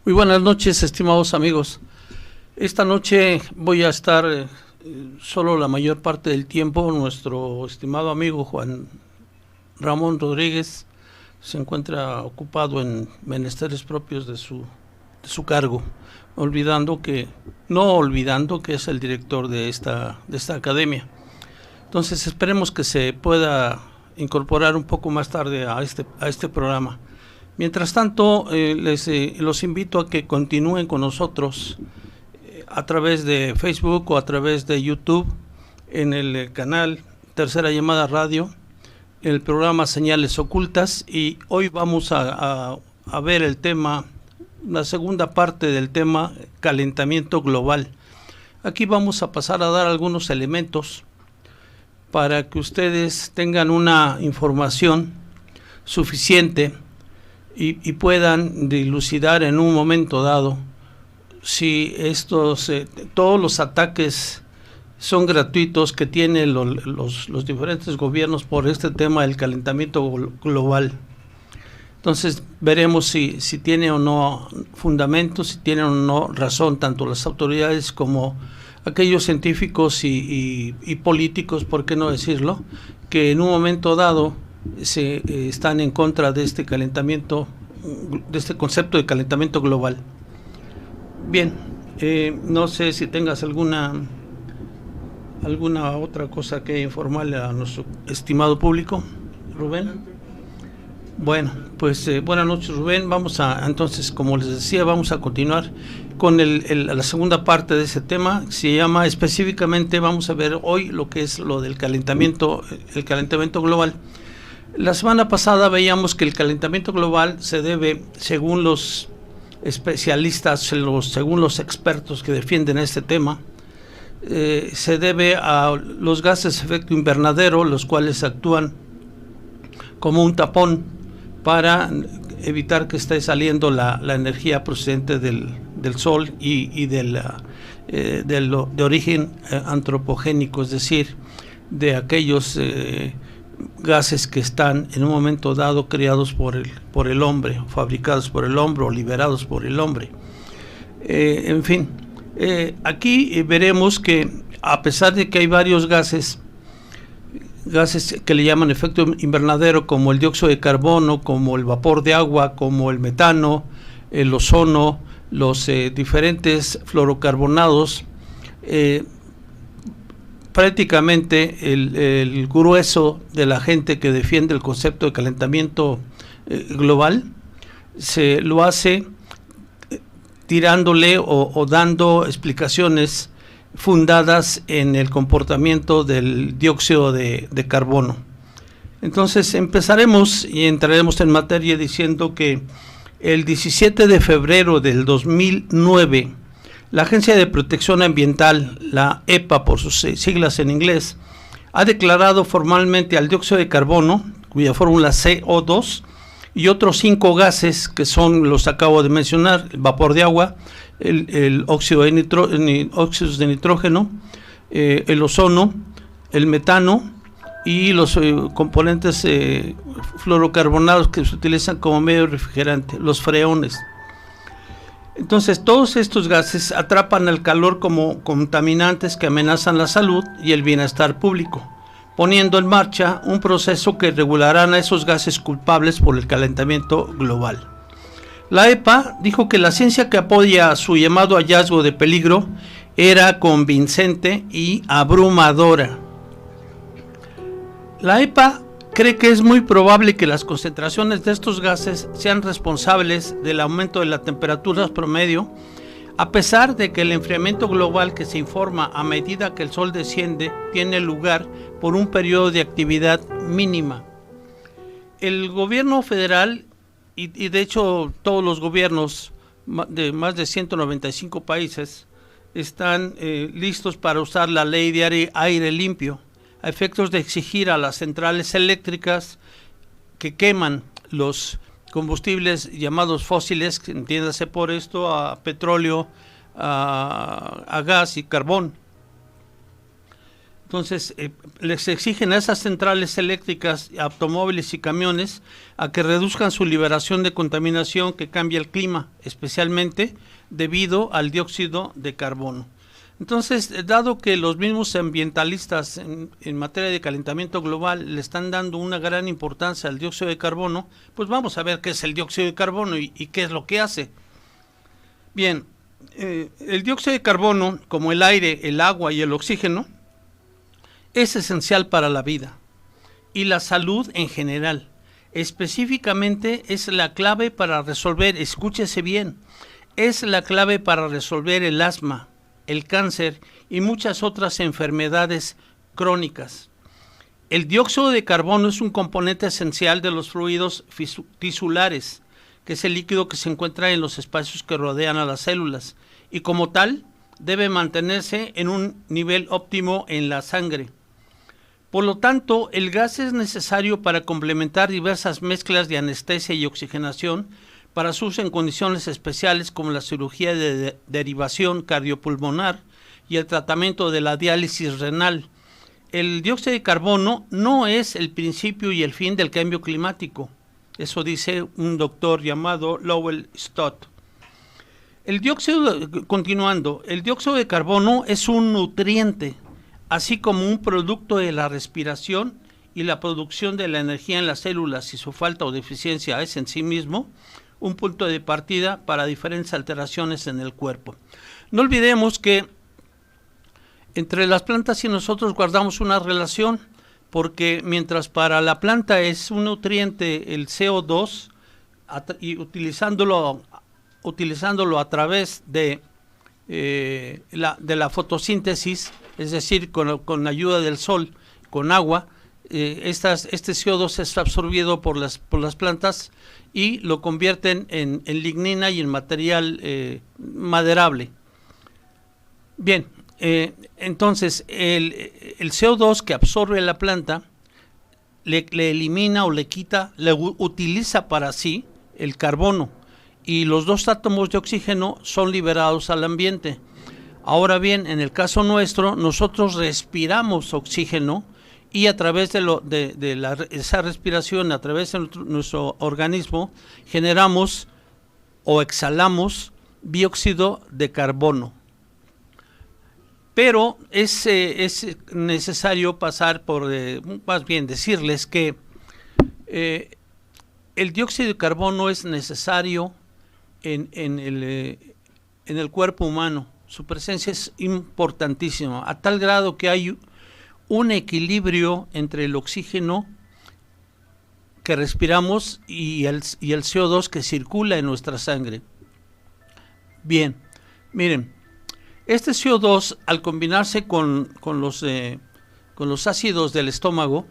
Muy buenas noches, estimados amigos. Esta noche voy a estar solo la mayor parte del tiempo. Nuestro estimado amigo Juan Ramón Rodríguez se encuentra ocupado en menesteres propios de su cargo, no olvidando que es el director de esta academia. Entonces esperemos que se pueda incorporar un poco más tarde a este programa. Mientras tanto, los invito a que continúen con nosotros a través de Facebook o a través de YouTube en el canal Tercera Llamada Radio, el programa Señales Ocultas, y hoy vamos a ver el tema, la segunda parte del tema calentamiento global. Aquí vamos a pasar a dar algunos elementos para que ustedes tengan una información suficiente y puedan dilucidar en un momento dado si todos los ataques son gratuitos que tienen los diferentes gobiernos por este tema del calentamiento global. Entonces veremos si tiene o no fundamento, si tienen o no razón tanto las autoridades como aquellos científicos y políticos, por qué no decirlo, que en un momento dado están en contra de este concepto de calentamiento global. Bien, no sé si tengas alguna otra cosa que informarle a nuestro estimado público, Rubén. Bueno, pues buenas noches, Rubén. Entonces, como les decía, vamos a continuar con la segunda parte de ese tema. Se llama específicamente, vamos a ver hoy lo que es lo del calentamiento global. La semana pasada veíamos que el calentamiento global se debe, según los especialistas, según los expertos que defienden este tema, se debe a los gases de efecto invernadero, los cuales actúan como un tapón para evitar que esté saliendo la energía procedente del sol y de origen antropogénico, es decir, de aquellos gases que están en un momento dado creados por el hombre, fabricados por el hombre o liberados por el hombre. En fin, aquí veremos que a pesar de que hay varios gases que le llaman efecto invernadero, como el dióxido de carbono, como el vapor de agua, como el metano, el ozono, los diferentes fluorocarbonados, prácticamente el grueso de la gente que defiende el concepto de calentamiento global se lo hace tirándole o dando explicaciones fundadas en el comportamiento del dióxido de carbono. Entonces empezaremos y entraremos en materia diciendo que el 17 de febrero del 2009 la Agencia de Protección Ambiental, la EPA por sus siglas en inglés, ha declarado formalmente al dióxido de carbono, cuya fórmula CO2, y otros 5 gases que son los acabo de mencionar: el vapor de agua, el óxidos de nitrógeno, el ozono, el metano y los componentes fluorocarbonados que se utilizan como medio refrigerante, los freones. Entonces, todos estos gases atrapan el calor como contaminantes que amenazan la salud y el bienestar público, poniendo en marcha un proceso que regulará a esos gases culpables por el calentamiento global. La EPA dijo que la ciencia que apoya su llamado hallazgo de peligro era convincente y abrumadora. La EPA cree que es muy probable que las concentraciones de estos gases sean responsables del aumento de la temperatura promedio, a pesar de que el enfriamiento global que se informa a medida que el sol desciende tiene lugar por un periodo de actividad mínima. El gobierno federal y de hecho todos los gobiernos de más de 195 países están listos para usar la ley de aire limpio a efectos de exigir a las centrales eléctricas que queman los combustibles llamados fósiles, entiéndase por esto a petróleo, a gas y carbón. Entonces les exigen a esas centrales eléctricas, automóviles y camiones a que reduzcan su liberación de contaminación que cambia el clima, especialmente debido al dióxido de carbono. Entonces, dado que los mismos ambientalistas en materia de calentamiento global le están dando una gran importancia al dióxido de carbono, pues vamos a ver qué es el dióxido de carbono y qué es lo que hace. Bien, el dióxido de carbono, como el aire, el agua y el oxígeno, es esencial para la vida y la salud en general. Específicamente es la clave para resolver, escúchese bien, es la clave para resolver el asma, el cáncer y muchas otras enfermedades crónicas. El dióxido de carbono es un componente esencial de los fluidos tisulares, que es el líquido que se encuentra en los espacios que rodean a las células, y como tal debe mantenerse en un nivel óptimo en la sangre. Por lo tanto, el gas es necesario para complementar diversas mezclas de anestesia y oxigenación para su uso en condiciones especiales como la cirugía de derivación cardiopulmonar y el tratamiento de la diálisis renal. El dióxido de carbono no es el principio y el fin del cambio climático. Eso dice un doctor llamado Lowell Stott. Continuando, el dióxido de carbono es un nutriente, así como un producto de la respiración y la producción de la energía en las células, y su falta o deficiencia es en sí mismo un punto de partida para diferentes alteraciones en el cuerpo. No olvidemos que entre las plantas y nosotros guardamos una relación, porque mientras para la planta es un nutriente el CO2, y utilizándolo a través de la fotosíntesis, es decir, con ayuda del sol, con agua, este CO2 es absorbido por las plantas y lo convierten en lignina y en material maderable. Bien, entonces el CO2 que absorbe la planta le elimina o le quita, le utiliza para sí el carbono, y los dos átomos de oxígeno son liberados al ambiente. Ahora bien, en el caso nuestro, nosotros respiramos oxígeno y a través de esa respiración, a través de nuestro organismo, generamos o exhalamos dióxido de carbono. Pero es necesario pasar por, más bien decirles que el dióxido de carbono es necesario en el cuerpo humano. Su presencia es importantísima, a tal grado que hay un equilibrio entre el oxígeno que respiramos y el CO2 que circula en nuestra sangre. Bien, miren, este CO2 al combinarse con los ácidos del estómago,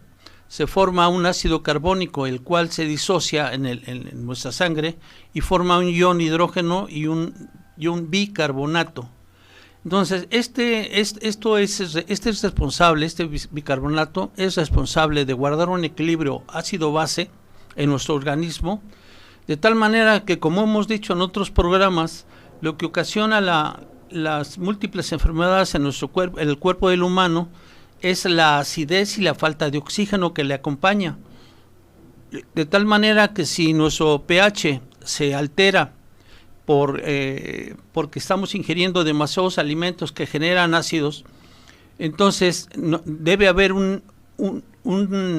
se forma un ácido carbónico, el cual se disocia en nuestra sangre y forma un ion hidrógeno y un bicarbonato. Entonces, este bicarbonato es responsable de guardar un equilibrio ácido-base en nuestro organismo, de tal manera que, como hemos dicho en otros programas, lo que ocasiona las múltiples enfermedades en en el cuerpo del humano es la acidez y la falta de oxígeno que le acompaña. De tal manera que si nuestro pH se altera porque estamos ingiriendo demasiados alimentos que generan ácidos, entonces debe haber un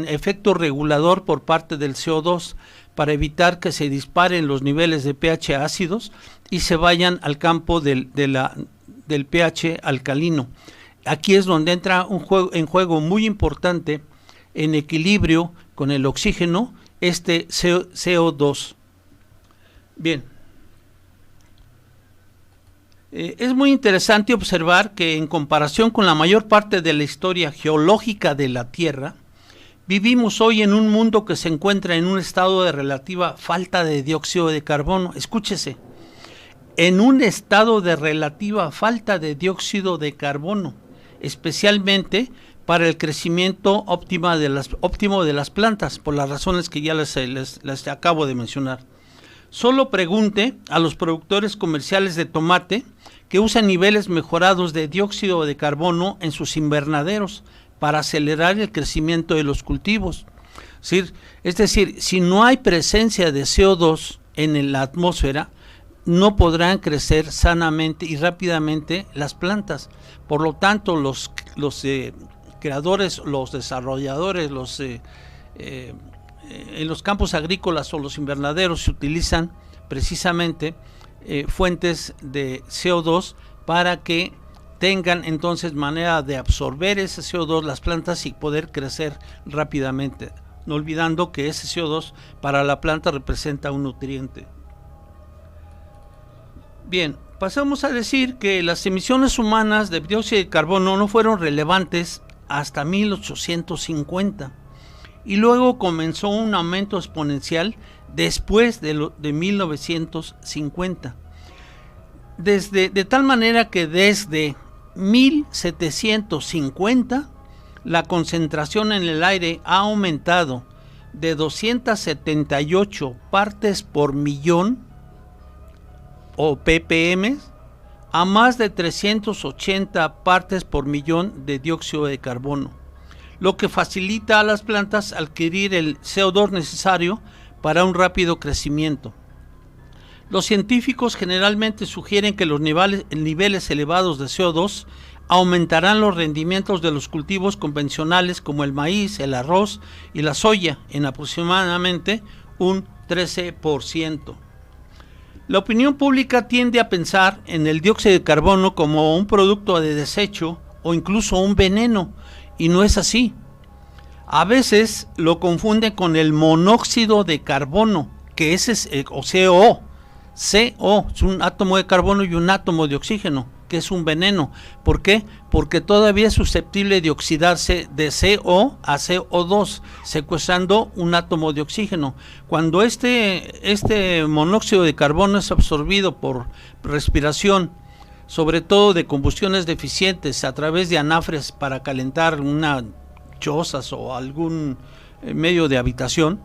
efecto regulador por parte del CO2 para evitar que se disparen los niveles de pH ácidos y se vayan al campo de del pH alcalino. Aquí es donde entra en juego muy importante, en equilibrio con el oxígeno, este CO2. Bien. Es muy interesante observar que en comparación con la mayor parte de la historia geológica de la Tierra, vivimos hoy en un mundo que se encuentra en un estado de relativa falta de dióxido de carbono. Escúchese, en un estado de relativa falta de dióxido de carbono, especialmente para el crecimiento óptimo de las plantas, por las razones que ya les acabo de mencionar. Solo pregunte a los productores comerciales de tomate que usan niveles mejorados de dióxido de carbono en sus invernaderos para acelerar el crecimiento de los cultivos. Es decir, si no hay presencia de CO2 en la atmósfera, no podrán crecer sanamente y rápidamente las plantas. Por lo tanto, los creadores, los desarrolladores, en los campos agrícolas o los invernaderos se utilizan precisamente fuentes de CO2 para que tengan entonces manera de absorber ese CO2 las plantas y poder crecer rápidamente, no olvidando que ese CO2 para la planta representa un nutriente. Bien, pasamos a decir que las emisiones humanas de dióxido de carbono no fueron relevantes hasta 1850 y luego comenzó un aumento exponencial después de 1950. De tal manera que desde 1750 la concentración en el aire ha aumentado de 278 partes por millón o ppm a más de 380 partes por millón de dióxido de carbono, lo que facilita a las plantas adquirir el CO2 necesario para un rápido crecimiento. Los científicos generalmente sugieren que los niveles elevados de CO2 aumentarán los rendimientos de los cultivos convencionales como el maíz, el arroz y la soya en aproximadamente un 13%. La opinión pública tiende a pensar en el dióxido de carbono como un producto de desecho o incluso un veneno, y no es así. A veces lo confunden con el monóxido de carbono, que es o CO. CO es un átomo de carbono y un átomo de oxígeno, que es un veneno. ¿Por qué? Porque todavía es susceptible de oxidarse de CO a CO2, secuestrando un átomo de oxígeno. Cuando este monóxido de carbono es absorbido por respiración, sobre todo de combustiones deficientes a través de anafres para calentar unas chozas o algún medio de habitación,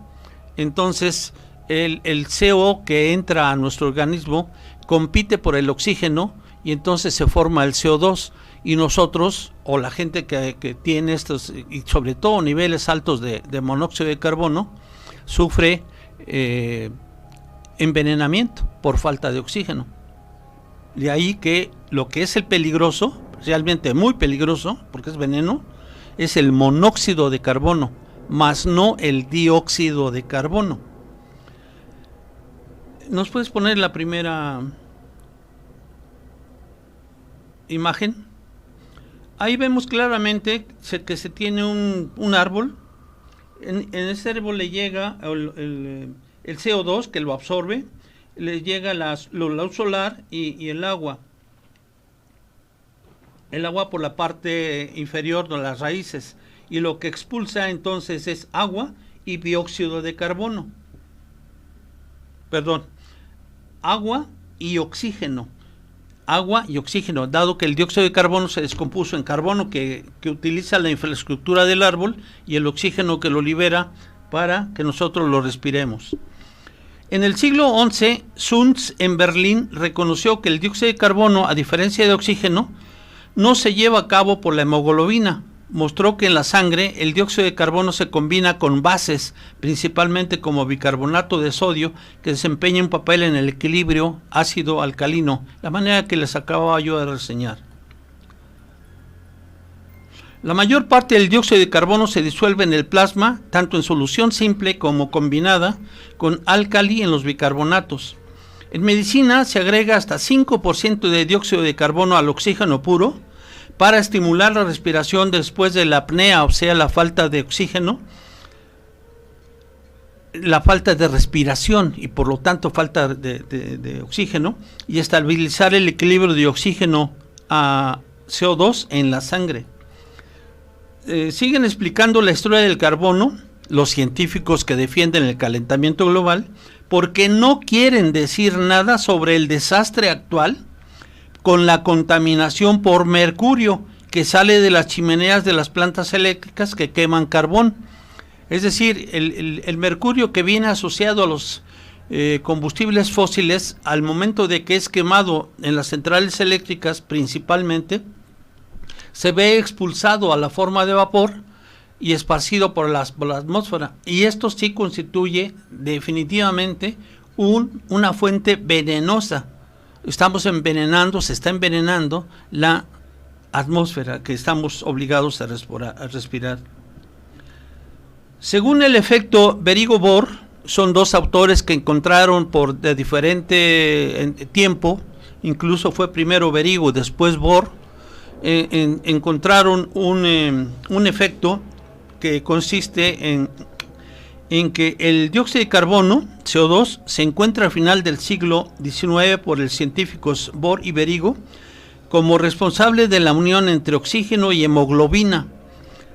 entonces el CO que entra a nuestro organismo compite por el oxígeno y entonces se forma el CO2, y nosotros o la gente que tiene estos y sobre todo niveles altos de monóxido de carbono sufre envenenamiento por falta de oxígeno. De ahí que lo que es el peligroso, realmente muy peligroso porque es veneno, es el monóxido de carbono, más no el dióxido de carbono. ¿Nos puedes poner la primera imagen? Ahí vemos claramente que se tiene un árbol. En ese árbol le llega el CO2 que lo absorbe, le llega la luz solar y el agua. El agua por la parte inferior de las raíces, y lo que expulsa entonces es agua y dióxido de carbono. Perdón, agua y oxígeno. Agua y oxígeno, dado que el dióxido de carbono se descompuso en carbono que utiliza la infraestructura del árbol y el oxígeno que lo libera para que nosotros lo respiremos. En el siglo XI, Sunds en Berlín reconoció que el dióxido de carbono, a diferencia de oxígeno, no se lleva a cabo por la hemoglobina. Mostró que en la sangre el dióxido de carbono se combina con bases, principalmente como bicarbonato de sodio, que desempeña un papel en el equilibrio ácido-alcalino, la manera que les acababa yo de reseñar. La mayor parte del dióxido de carbono se disuelve en el plasma, tanto en solución simple como combinada con álcali en los bicarbonatos. En medicina se agrega hasta 5% de dióxido de carbono al oxígeno puro para estimular la respiración después de la apnea, o sea, la falta de oxígeno, la falta de respiración y por lo tanto falta de oxígeno, y estabilizar el equilibrio de oxígeno a CO2 en la sangre. Siguen explicando la historia del carbono los científicos que defienden el calentamiento global, porque no quieren decir nada sobre el desastre actual con la contaminación por mercurio que sale de las chimeneas de las plantas eléctricas que queman carbón. Es decir, el mercurio que viene asociado a los combustibles fósiles, al momento de que es quemado en las centrales eléctricas principalmente, se ve expulsado a la forma de vapor y esparcido por la atmósfera, y esto sí constituye definitivamente una fuente venenosa. Se está envenenando la atmósfera que estamos obligados a respirar. Según el efecto Verigo-Bohr, son dos autores que encontraron de diferente tiempo, incluso fue primero Verigo, después Bohr, encontraron un efecto que consiste en que el dióxido de carbono, CO2, se encuentra al final del siglo XIX por los científicos Bohr y Verigo como responsable de la unión entre oxígeno y hemoglobina.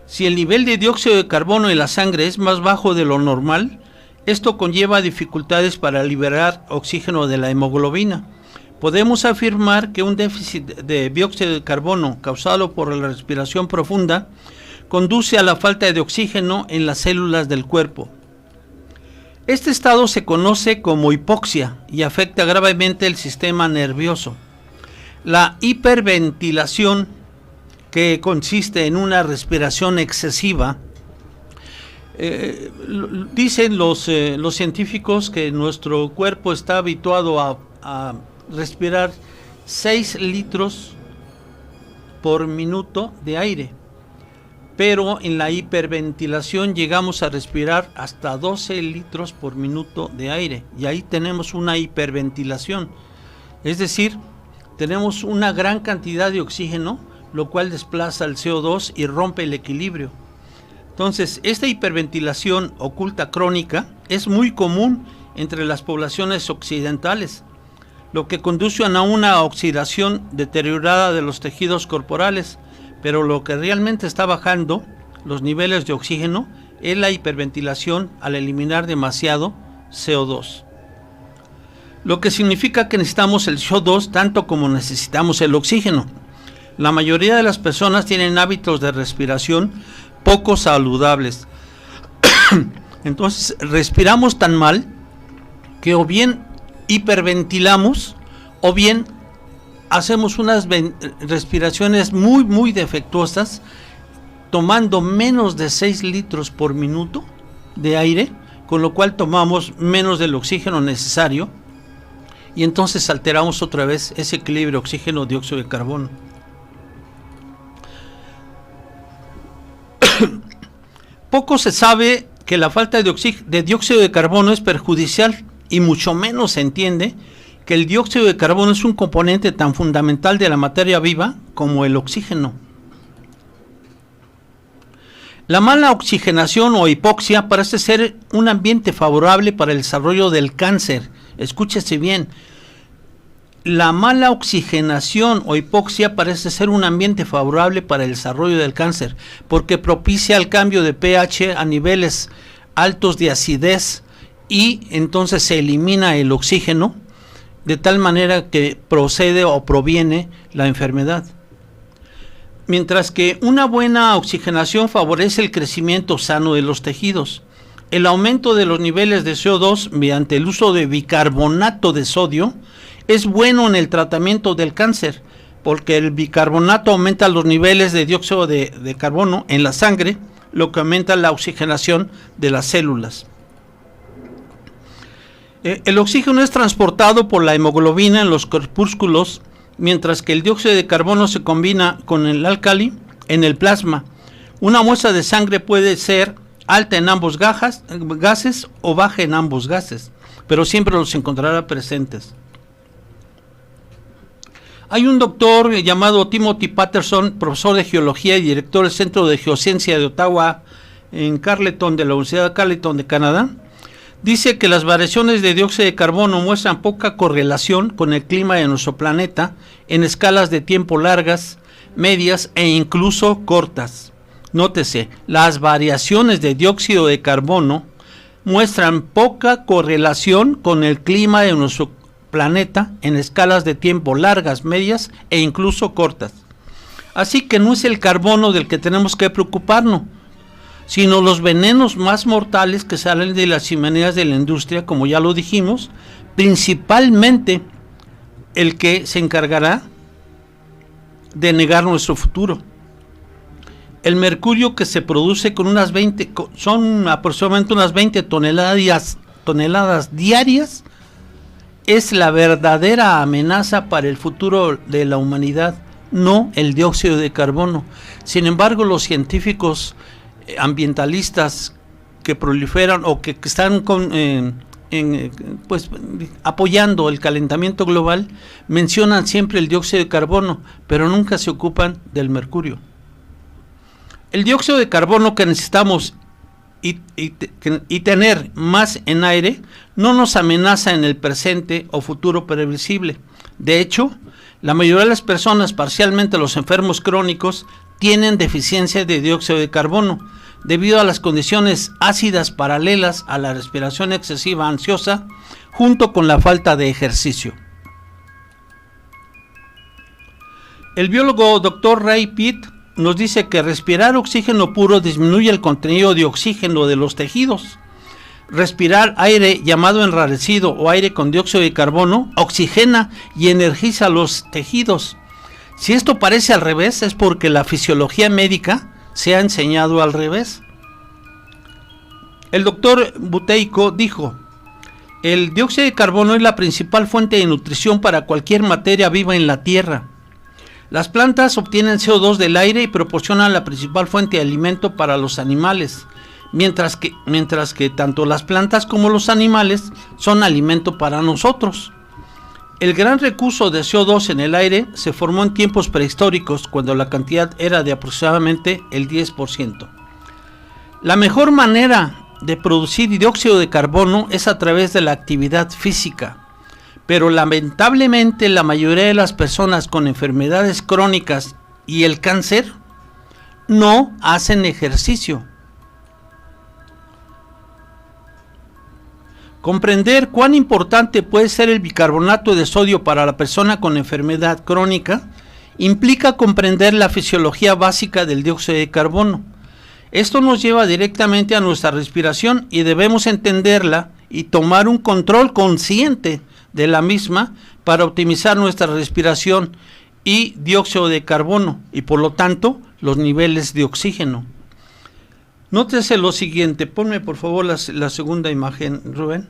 Si el nivel de dióxido de carbono en la sangre es más bajo de lo normal, esto conlleva dificultades para liberar oxígeno de la hemoglobina. Podemos afirmar que un déficit de dióxido de carbono causado por la respiración profunda conduce a la falta de oxígeno en las células del cuerpo. Este estado se conoce como hipoxia y afecta gravemente el sistema nervioso. La hiperventilación, que consiste en una respiración excesiva, dicen los científicos que nuestro cuerpo está habituado a respirar 6 litros por minuto de aire, pero en la hiperventilación llegamos a respirar hasta 12 litros por minuto de aire, y ahí tenemos una hiperventilación, es decir, tenemos una gran cantidad de oxígeno, lo cual desplaza el CO2 y rompe el equilibrio. Entonces, esta hiperventilación oculta crónica es muy común entre las poblaciones occidentales, lo que conduce a una oxidación deteriorada de los tejidos corporales, pero lo que realmente está bajando los niveles de oxígeno es la hiperventilación al eliminar demasiado CO2. Lo que significa que necesitamos el CO2 tanto como necesitamos el oxígeno. La mayoría de las personas tienen hábitos de respiración poco saludables. Entonces, respiramos tan mal que o bien hiperventilamos o bien hacemos unas respiraciones muy defectuosas, tomando menos de 6 litros por minuto de aire, con lo cual tomamos menos del oxígeno necesario, y entonces alteramos otra vez ese equilibrio oxígeno-dióxido de carbono. Poco se sabe que la falta de dióxido de carbono es perjudicial, y mucho menos se entiende que el dióxido de carbono es un componente tan fundamental de la materia viva como el oxígeno. La mala oxigenación o hipoxia parece ser un ambiente favorable para el desarrollo del cáncer. Escúchese bien. La mala oxigenación o hipoxia parece ser un ambiente favorable para el desarrollo del cáncer, porque propicia el cambio de pH a niveles altos de acidez, y entonces se elimina el oxígeno, de tal manera que procede o proviene la enfermedad. Mientras que una buena oxigenación favorece el crecimiento sano de los tejidos. El aumento de los niveles de CO2 mediante el uso de bicarbonato de sodio es bueno en el tratamiento del cáncer, porque el bicarbonato aumenta los niveles de dióxido de carbono en la sangre, lo que aumenta la oxigenación de las células. El oxígeno es transportado por la hemoglobina en los corpúsculos, mientras que el dióxido de carbono se combina con el álcali en el plasma. Una muestra de sangre puede ser alta en ambos gases o baja en ambos gases. pero siempre los encontrará presentes. Hay un doctor llamado Timothy Patterson, profesor de geología y director del Centro de Geociencia de Ottawa, en Carleton, de la Universidad de Carleton de Canadá. Dice que las variaciones de dióxido de carbono muestran poca correlación con el clima de nuestro planeta en escalas de tiempo largas, medias e incluso cortas. Nótese, las variaciones de dióxido de carbono muestran poca correlación con el clima de nuestro planeta en escalas de tiempo largas, medias e incluso cortas. Así que no es el carbono del que tenemos que preocuparnos, sino los venenos más mortales que salen de las chimeneas de la industria, como ya lo dijimos, principalmente el que se encargará de negar nuestro futuro. El mercurio que se produce con son aproximadamente unas 20 toneladas diarias, es la verdadera amenaza para el futuro de la humanidad, no el dióxido de carbono. Sin embargo, los científicos ambientalistas que proliferan o que están apoyando el calentamiento global mencionan siempre el dióxido de carbono, pero nunca se ocupan del mercurio. El dióxido de carbono que necesitamos y tener más en aire no nos amenaza en el presente o futuro previsible. De hecho, la mayoría de las personas, parcialmente los enfermos crónicos, tienen deficiencia de dióxido de carbono debido a las condiciones ácidas paralelas a la respiración excesiva ansiosa, junto con la falta de ejercicio. El biólogo Dr. Ray Pitt nos dice que respirar oxígeno puro disminuye el contenido de oxígeno de los tejidos. Respirar aire llamado enrarecido o aire con dióxido de carbono oxigena y energiza los tejidos. Si esto parece al revés, es porque la fisiología médica se ha enseñado al revés. El doctor Buteyko dijo: el dióxido de carbono es la principal fuente de nutrición para cualquier materia viva en la Tierra. Las plantas obtienen CO2 del aire y proporcionan la principal fuente de alimento para los animales, mientras que tanto las plantas como los animales son alimento para nosotros. El gran recurso de CO2 en el aire se formó en tiempos prehistóricos, cuando la cantidad era de aproximadamente el 10%. La mejor manera de producir dióxido de carbono es a través de la actividad física, pero lamentablemente la mayoría de las personas con enfermedades crónicas y el cáncer no hacen ejercicio. Comprender cuán importante puede ser el bicarbonato de sodio para la persona con enfermedad crónica implica comprender la fisiología básica del dióxido de carbono. Esto nos lleva directamente a nuestra respiración y debemos entenderla y tomar un control consciente de la misma para optimizar nuestra respiración y dióxido de carbono y por lo tanto los niveles de oxígeno. Nótese lo siguiente, ponme por favor la segunda imagen, Rubén.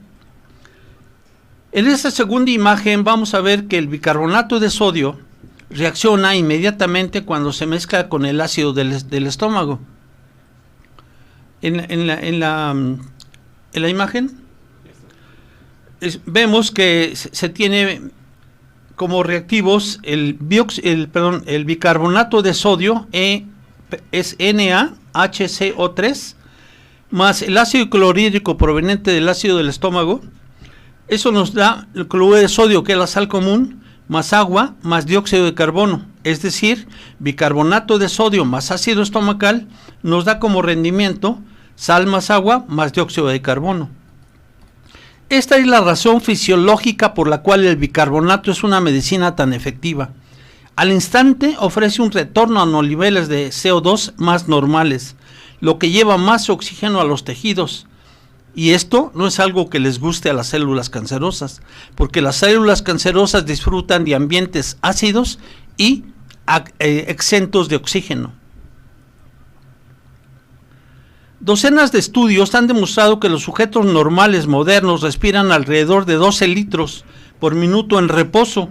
En esta segunda imagen vamos a ver que el bicarbonato de sodio reacciona inmediatamente cuando se mezcla con el ácido del estómago. En la imagen vemos que se tiene como reactivos el bicarbonato de sodio, es NaHCO3, más el ácido clorhídrico proveniente del ácido del estómago. Eso nos da el cloruro de sodio, que es la sal común, más agua, más dióxido de carbono. Es decir, bicarbonato de sodio más ácido estomacal nos da como rendimiento sal más agua más dióxido de carbono. Esta es la razón fisiológica por la cual el bicarbonato es una medicina tan efectiva. Al instante ofrece un retorno a los niveles de CO2 más normales, lo que lleva más oxígeno a los tejidos. Y esto no es algo que les guste a las células cancerosas, porque las células cancerosas disfrutan de ambientes ácidos y exentos de oxígeno. Docenas de estudios han demostrado que los sujetos normales modernos respiran alrededor de 12 litros por minuto en reposo,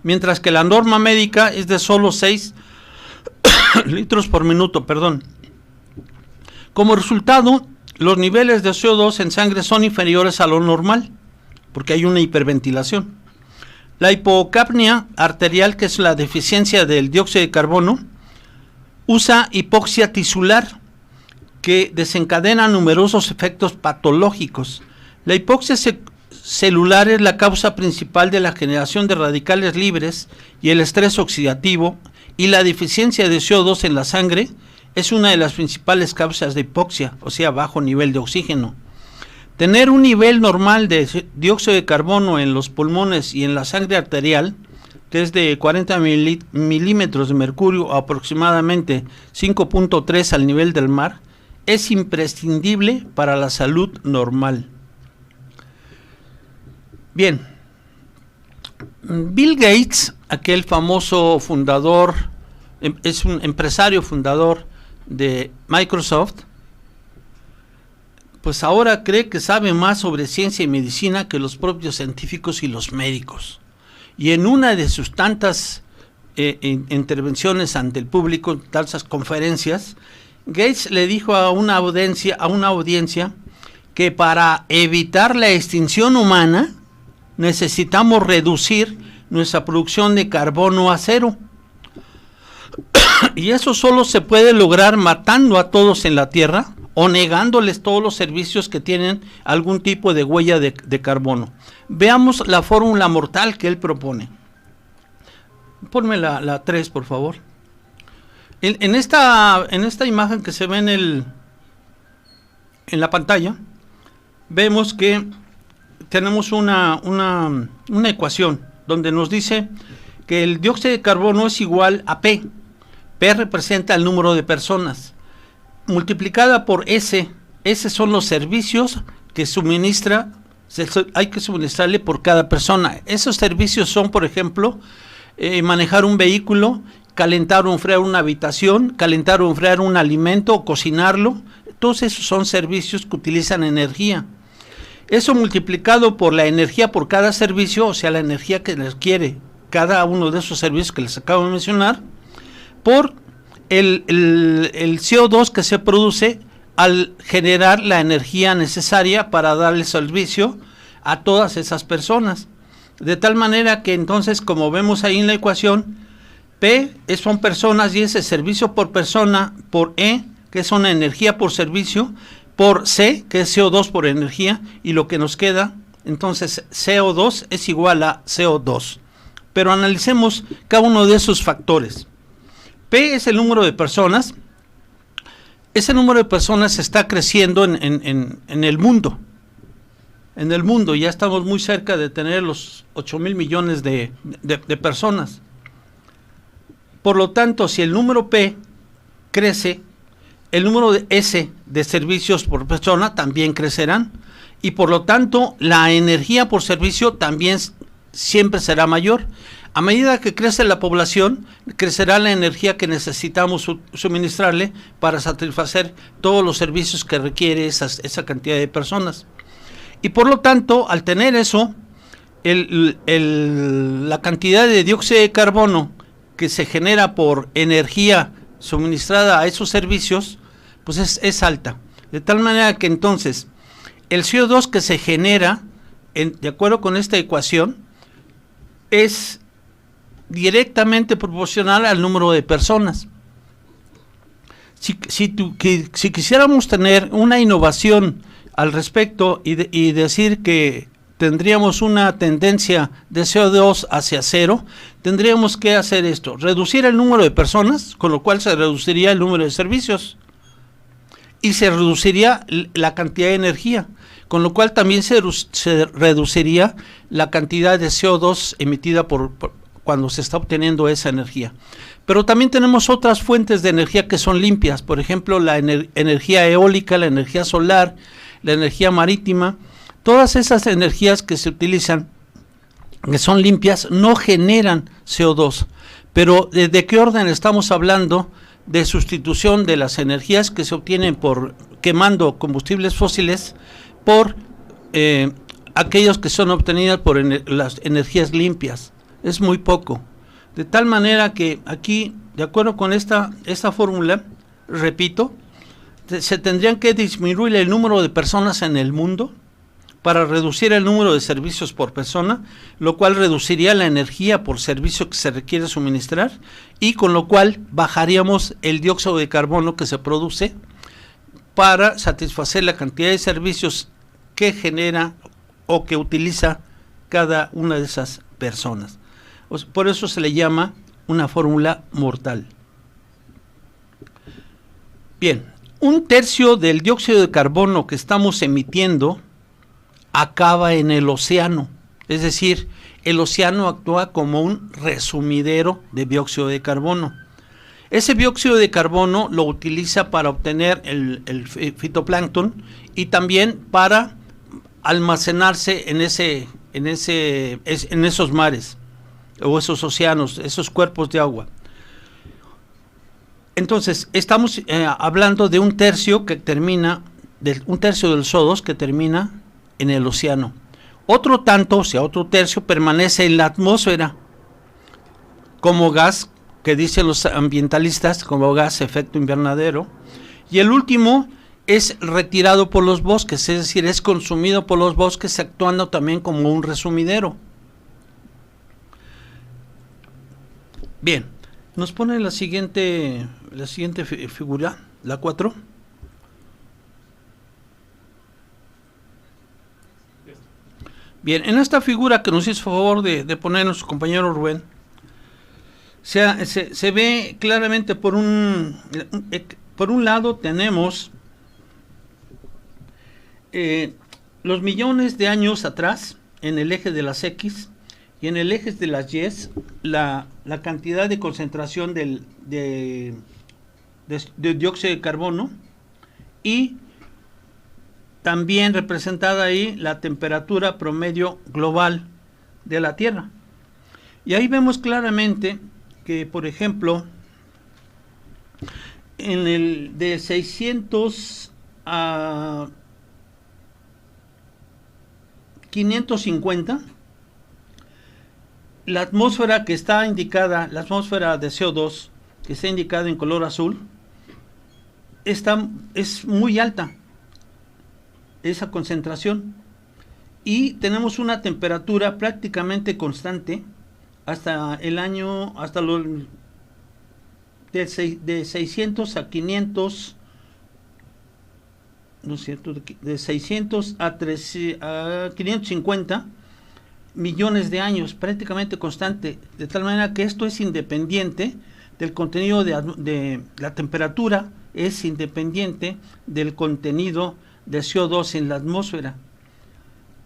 mientras que la norma médica es de solo 6 litros por minuto. Como resultado, los niveles de CO2 en sangre son inferiores a lo normal. porque hay una hiperventilación. La hipocapnia arterial, que es la deficiencia del dióxido de carbono, usa hipoxia tisular, que desencadena numerosos efectos patológicos. La hipoxia celular es la causa principal de la generación de radicales libres y el estrés oxidativo, y la deficiencia de CO2 en la sangre es una de las principales causas de hipoxia, o sea, bajo nivel de oxígeno. Tener un nivel normal de dióxido de carbono en los pulmones y en la sangre arterial, que es de 40 milímetros de mercurio, aproximadamente 5.3 al nivel del mar, es imprescindible para la salud normal. Bien, Bill Gates, aquel famoso fundador, es un empresario fundador de Microsoft, pues ahora cree que sabe más sobre ciencia y medicina que los propios científicos y los médicos. Y en una de sus tantas intervenciones ante el público, tantas conferencias, Gates le dijo a una audiencia que para evitar la extinción humana necesitamos reducir nuestra producción de carbono a cero. Y eso solo se puede lograr matando a todos en la Tierra o negándoles todos los servicios que tienen algún tipo de huella de carbono. Veamos la fórmula mortal que él propone. Ponme la 3, por favor. En esta imagen que se ve en la pantalla, vemos que tenemos una ecuación donde nos dice que el dióxido de carbono es igual a P. P representa el número de personas, multiplicada por S. S son los servicios que hay que suministrarle por cada persona. Esos servicios son, por ejemplo, manejar un vehículo, calentar o enfriar una habitación, calentar o enfriar un alimento o cocinarlo. Todos esos son servicios que utilizan energía. Eso multiplicado por la energía por cada servicio, o sea, la energía que requiere cada uno de esos servicios que les acabo de mencionar, por el CO2 que se produce al generar la energía necesaria para darle servicio a todas esas personas. De tal manera que entonces, como vemos ahí en la ecuación, P son personas y ese servicio por persona, por E, que es una energía por servicio, por C, que es CO2 por energía, y lo que nos queda, entonces CO2 es igual a CO2. Pero analicemos cada uno de esos factores. P es el número de personas. Ese número de personas está creciendo en el mundo. En el mundo ya estamos muy cerca de tener los 8,000 millones de personas. Por lo tanto, si el número P crece, el número de S de servicios por persona también crecerán, y por lo tanto la energía por servicio también siempre será mayor. A medida que crece la población, crecerá la energía que necesitamos suministrarle para satisfacer todos los servicios que requiere esa cantidad de personas. Y por lo tanto, al tener eso, la cantidad de dióxido de carbono que se genera por energía suministrada a esos servicios, pues es alta. De tal manera que entonces el CO2 que se genera, de acuerdo con esta ecuación, es directamente proporcional al número de personas. Si quisiéramos tener una innovación al respecto y decir que tendríamos una tendencia de CO2 hacia cero, tendríamos que hacer esto: reducir el número de personas, con lo cual se reduciría el número de servicios y se reduciría la cantidad de energía, con lo cual también se reduciría la cantidad de CO2 emitida cuando se está obteniendo esa energía. Pero también tenemos otras fuentes de energía que son limpias, por ejemplo la energía eólica, la energía solar, la energía marítima. Todas esas energías que se utilizan, que son limpias, no generan CO2. Pero ¿de qué orden estamos hablando? De sustitución de las energías que se obtienen por quemando combustibles fósiles por aquellos que son obtenidas por las energías limpias. Es muy poco. De tal manera que aquí, de acuerdo con esta fórmula, repito, se tendrían que disminuir el número de personas en el mundo para reducir el número de servicios por persona, lo cual reduciría la energía por servicio que se requiere suministrar y con lo cual bajaríamos el dióxido de carbono que se produce para satisfacer la cantidad de servicios que genera o que utiliza cada una de esas personas. Por eso se le llama una fórmula mortal. Bien, 1/3 del dióxido de carbono que estamos emitiendo acaba en el océano, es decir, el océano actúa como un resumidero de dióxido de carbono. Ese dióxido de carbono lo utiliza para obtener el fitoplancton y también para almacenarse en esos mares o esos océanos, esos cuerpos de agua. Entonces, estamos hablando de 1/3 que termina, un 1/3 del CO2 que termina en el océano. Otro tanto, o sea, otro 1/3 permanece en la atmósfera como gas, que dicen los ambientalistas, como gas efecto invernadero, y el último es retirado por los bosques, es decir, es consumido por los bosques, actuando también como un resumidero. Bien, nos pone la siguiente figura, la 4. Bien, en esta figura que nos hizo favor de poner nuestro compañero Rubén, se ve claramente por un lado tenemos los millones de años atrás en el eje de las X y en el eje de las Y la cantidad de concentración de dióxido de carbono y también representada ahí la temperatura promedio global de la Tierra. Y ahí vemos claramente que, por ejemplo, en el de 600 a 550, la atmósfera que está indicada, la atmósfera de CO2, que está indicada en color azul, es muy alta, esa concentración, y tenemos una temperatura prácticamente constante hasta el año, de 600 a 500, ¿no es cierto?, de 600 a 550 millones de años, prácticamente constante, de tal manera que esto es independiente del contenido de la temperatura, es independiente del contenido de CO2 en la atmósfera.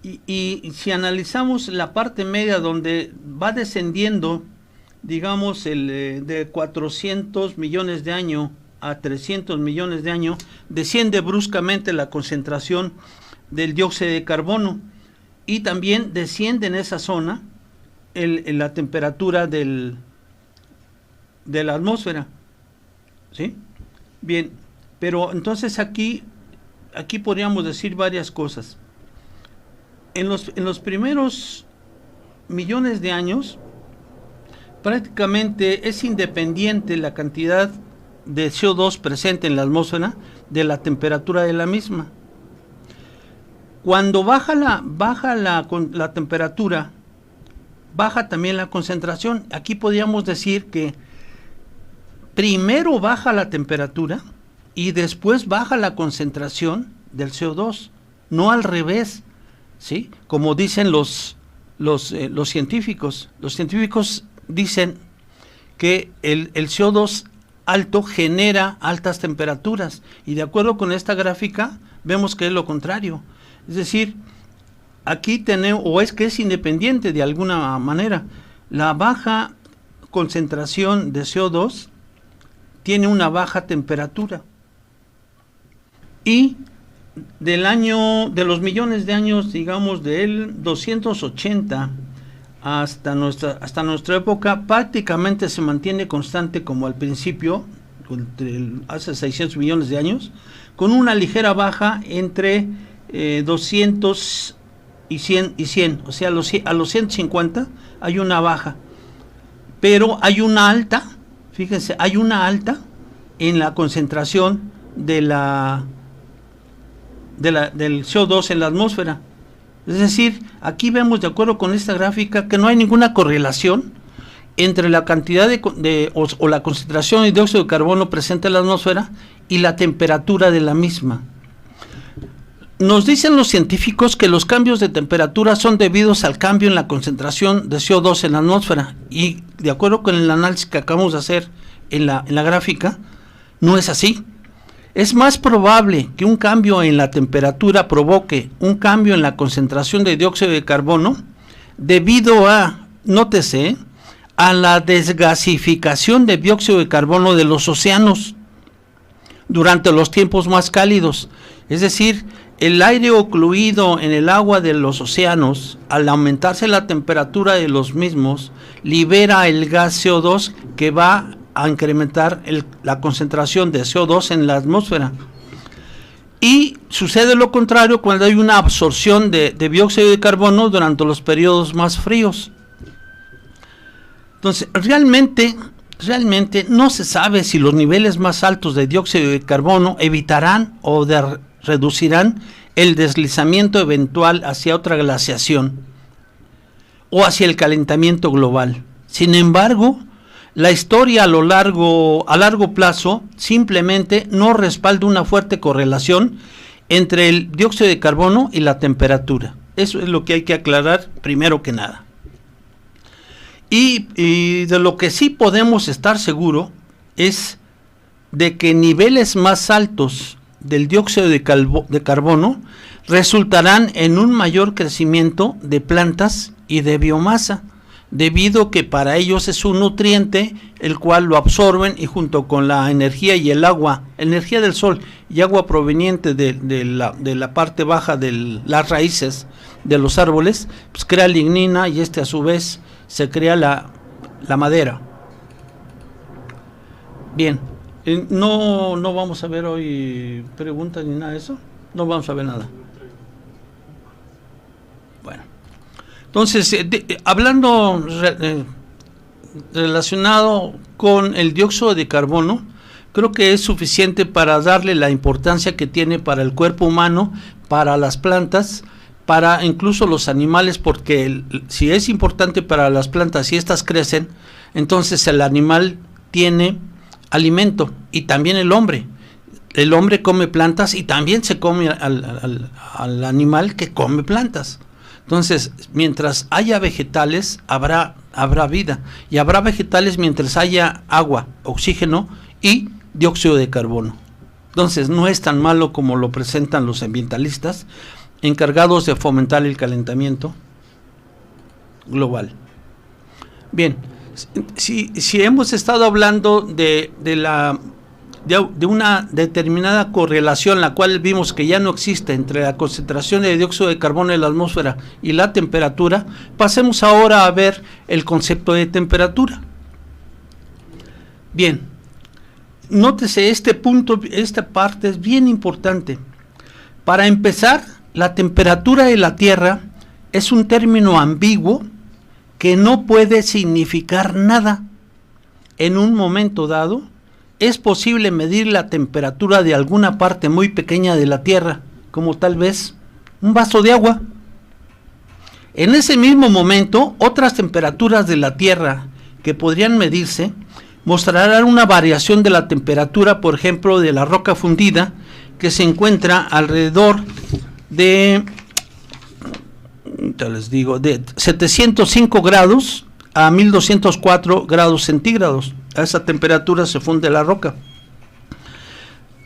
Y si analizamos la parte media donde va descendiendo, digamos, de 400 millones de años a 300 millones de años, desciende bruscamente la concentración del dióxido de carbono y también desciende en esa zona la temperatura de la atmósfera, ¿sí? Bien, pero entonces aquí podríamos decir varias cosas. En los primeros millones de años, prácticamente es independiente la cantidad de CO2 presente en la atmósfera de la temperatura de la misma. Cuando baja la temperatura, baja también la concentración. Aquí podríamos decir que primero baja la temperatura y después baja la concentración del CO2, no al revés, ¿sí? Como dicen los científicos. Los científicos dicen que el CO2 alto genera altas temperaturas y de acuerdo con esta gráfica vemos que es lo contrario. Es decir, aquí tenemos, o es que es independiente de alguna manera. La baja concentración de CO2 tiene una baja temperatura. Y de los millones de años, digamos, del 280 hasta nuestra época, prácticamente se mantiene constante como al principio, hace 600 millones de años, con una ligera baja entre 200 y 100, o sea, a los 150 hay una baja, pero hay una alta, fíjense, hay una alta en la concentración del CO2 en la atmósfera, Es decir, aquí vemos, de acuerdo con esta gráfica, que no hay ninguna correlación entre la cantidad o la concentración de dióxido de carbono presente en la atmósfera y la temperatura de la misma. Nos dicen los científicos que los cambios de temperatura son debidos al cambio en la concentración de CO2 en la atmósfera, y de acuerdo con el análisis que acabamos de hacer en la gráfica, no es así. Es más probable que un cambio en la temperatura provoque un cambio en la concentración de dióxido de carbono debido a, nótese, a la desgasificación de dióxido de carbono de los océanos durante los tiempos más cálidos. Es decir, el aire ocluido en el agua de los océanos, al aumentarse la temperatura de los mismos, libera el gas CO2 que va a incrementar la concentración de CO2 en la atmósfera. Y sucede lo contrario cuando hay una absorción de dióxido de carbono durante los periodos más fríos. Entonces, realmente no se sabe si los niveles más altos de dióxido de carbono evitarán o reducirán el deslizamiento eventual hacia otra glaciación o hacia el calentamiento global. Sin embargo, la historia a largo plazo simplemente no respalda una fuerte correlación entre el dióxido de carbono y la temperatura. Eso es lo que hay que aclarar primero que nada. Y de lo que sí podemos estar seguros es de que niveles más altos del dióxido de carbono resultarán en un mayor crecimiento de plantas y de biomasa, debido a que para ellos es un nutriente el cual lo absorben, y junto con la energía y el agua, energía del sol y agua proveniente de la parte baja de las raíces de los árboles, pues crea lignina, y a su vez se crea la madera. Bien, no vamos a ver hoy preguntas ni nada de eso, no vamos a ver nada. Bueno, entonces, hablando relacionado con el dióxido de carbono, creo que es suficiente para darle la importancia que tiene para el cuerpo humano, para las plantas, para incluso los animales, porque si es importante para las plantas, si estas crecen, entonces el animal tiene alimento, y también el hombre. El hombre come plantas y también se come al animal que come plantas. Entonces, mientras haya vegetales, habrá vida, y habrá vegetales mientras haya agua, oxígeno y dióxido de carbono. Entonces, no es tan malo como lo presentan los ambientalistas, encargados de fomentar el calentamiento global. Bien, si hemos estado hablando de una determinada correlación, la cual vimos que ya no existe entre la concentración de dióxido de carbono en la atmósfera y la temperatura, pasemos ahora a ver el concepto de temperatura. Bien, nótese este punto, esta parte es bien importante. Para empezar, la temperatura de la Tierra es un término ambiguo que no puede significar nada. En un momento dado, es posible medir la temperatura de alguna parte muy pequeña de la Tierra, como tal vez un vaso de agua. En ese mismo momento, otras temperaturas de la Tierra que podrían medirse mostrarán una variación de la temperatura, por ejemplo, de la roca fundida, que se encuentra alrededor de 705 grados a 1204 grados centígrados. A esa temperatura se funde la roca.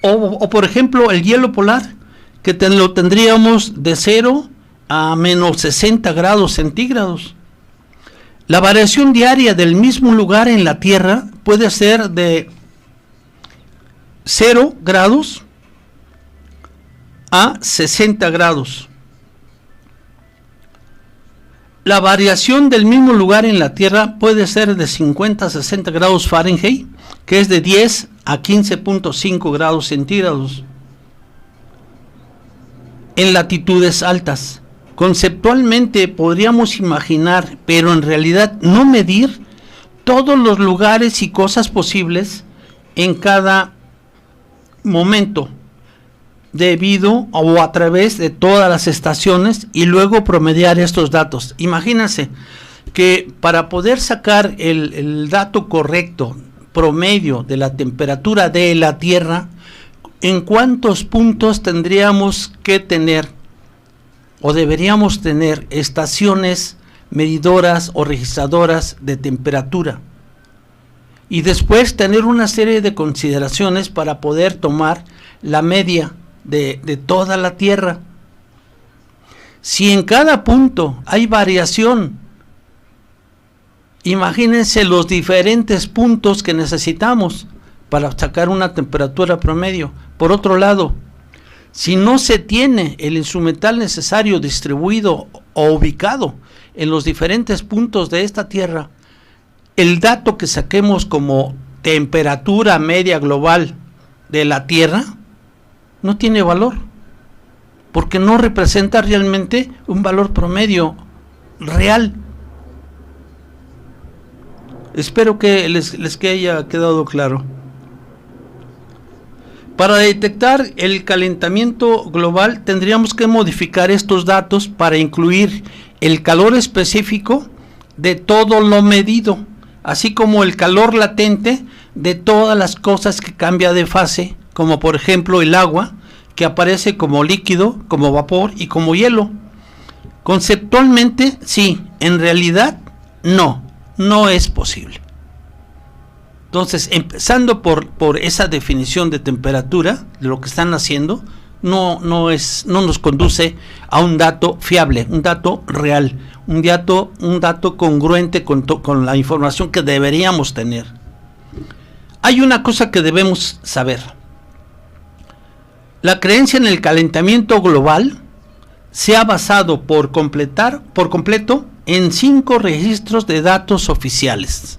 O por ejemplo, el hielo polar, que lo tendríamos de 0 a menos 60 grados centígrados. La variación diaria del mismo lugar en la Tierra puede ser de 0 grados a 60 grados. La variación del mismo lugar en la Tierra puede ser de 50 a 60 grados Fahrenheit, que es de 10 a 15.5 grados centígrados. En latitudes altas, conceptualmente podríamos imaginar, pero en realidad no medir, todos los lugares y cosas posibles en cada momento. debido o a través de todas las estaciones y luego promediar estos datos. Imagínense que para poder sacar el dato correcto, promedio de la temperatura de la Tierra, ¿en cuántos puntos tendríamos que tener o deberíamos tener estaciones medidoras o registradoras de temperatura? Y después tener una serie de consideraciones para poder tomar la media de toda la Tierra. Si en cada punto hay variación, imagínense los diferentes puntos que necesitamos para sacar una temperatura promedio. Por otro lado, si no se tiene el instrumental necesario distribuido o ubicado en los diferentes puntos de esta Tierra, el dato que saquemos como temperatura media global de la Tierra no tiene valor, porque no representa realmente un valor promedio real. Espero que les haya quedado claro. Para detectar el calentamiento global tendríamos que modificar estos datos para incluir el calor específico de todo lo medido, así como el calor latente de todas las cosas que cambia de fase, como por ejemplo el agua, que aparece como líquido, como vapor y como hielo. Conceptualmente sí, en realidad no es posible. Entonces, empezando por esa definición de temperatura, de lo que están haciendo, no nos conduce a un dato fiable, un dato real, un dato congruente con la información que deberíamos tener. Hay una cosa que debemos saber. La creencia en el calentamiento global se ha basado por completo en 5 registros de datos oficiales.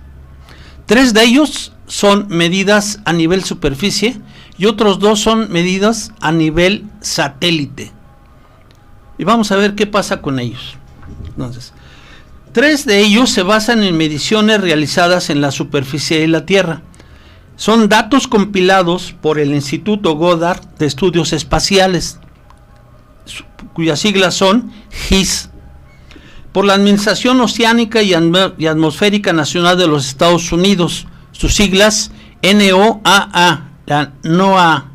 3 de ellos son medidas a nivel superficie y otros 2 son medidas a nivel satélite. Y vamos a ver qué pasa con ellos. Entonces, 3 de ellos se basan en mediciones realizadas en la superficie de la Tierra. Son datos compilados por el Instituto Goddard de Estudios Espaciales, cuyas siglas son GIS, por la Administración Oceánica y Atmosférica Nacional de los Estados Unidos, sus siglas NOAA, la NOAA,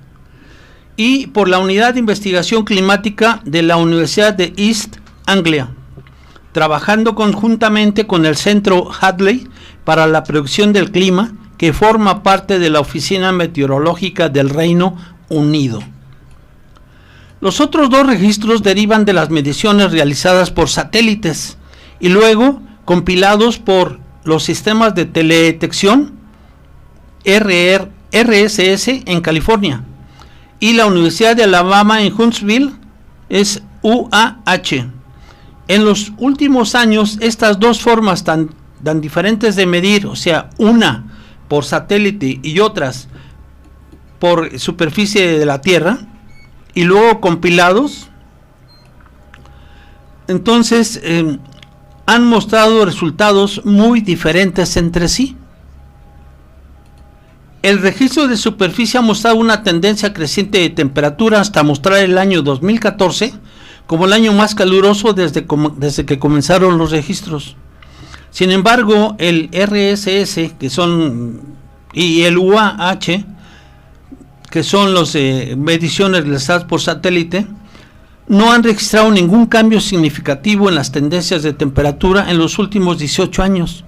y por la Unidad de Investigación Climática de la Universidad de East Anglia, trabajando conjuntamente con el Centro Hadley para la Predicción del Clima, que forma parte de la Oficina Meteorológica del Reino Unido. Los otros 2 registros derivan de las mediciones realizadas por satélites y luego compilados por los sistemas de teledetección RSS en California y la Universidad de Alabama en Huntsville es UAH. En los últimos años, estas 2 formas tan diferentes de medir, o sea, una por satélite y otras por superficie de la Tierra, y luego compilados, entonces han mostrado resultados muy diferentes entre sí. El registro de superficie ha mostrado una tendencia creciente de temperatura hasta mostrar el año 2014 como el año más caluroso desde que comenzaron los registros. Sin embargo, el RSS y el UAH, que son las mediciones realizadas por satélite, no han registrado ningún cambio significativo en las tendencias de temperatura en los últimos 18 años.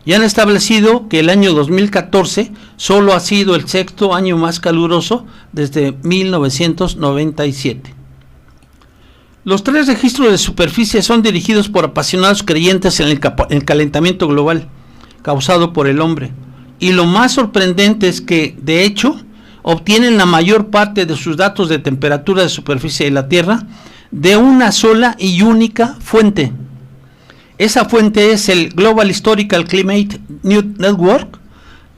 Y han establecido que el año 2014 solo ha sido el 6º año más caluroso desde 1997. Los 3 registros de superficie son dirigidos por apasionados creyentes en el calentamiento global causado por el hombre. Y lo más sorprendente es que, de hecho, obtienen la mayor parte de sus datos de temperatura de superficie de la Tierra de una sola y única fuente. Esa fuente es el Global Historical Climate Network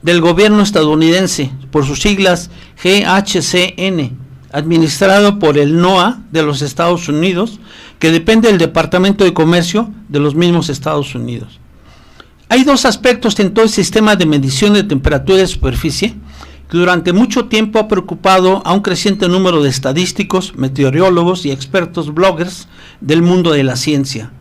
del gobierno estadounidense, por sus siglas GHCN, administrado por el NOAA de los Estados Unidos, que depende del Departamento de Comercio de los mismos Estados Unidos. Hay 2 aspectos en todo el sistema de medición de temperatura de superficie que durante mucho tiempo ha preocupado a un creciente número de estadísticos, meteorólogos y expertos bloggers del mundo de la ciencia.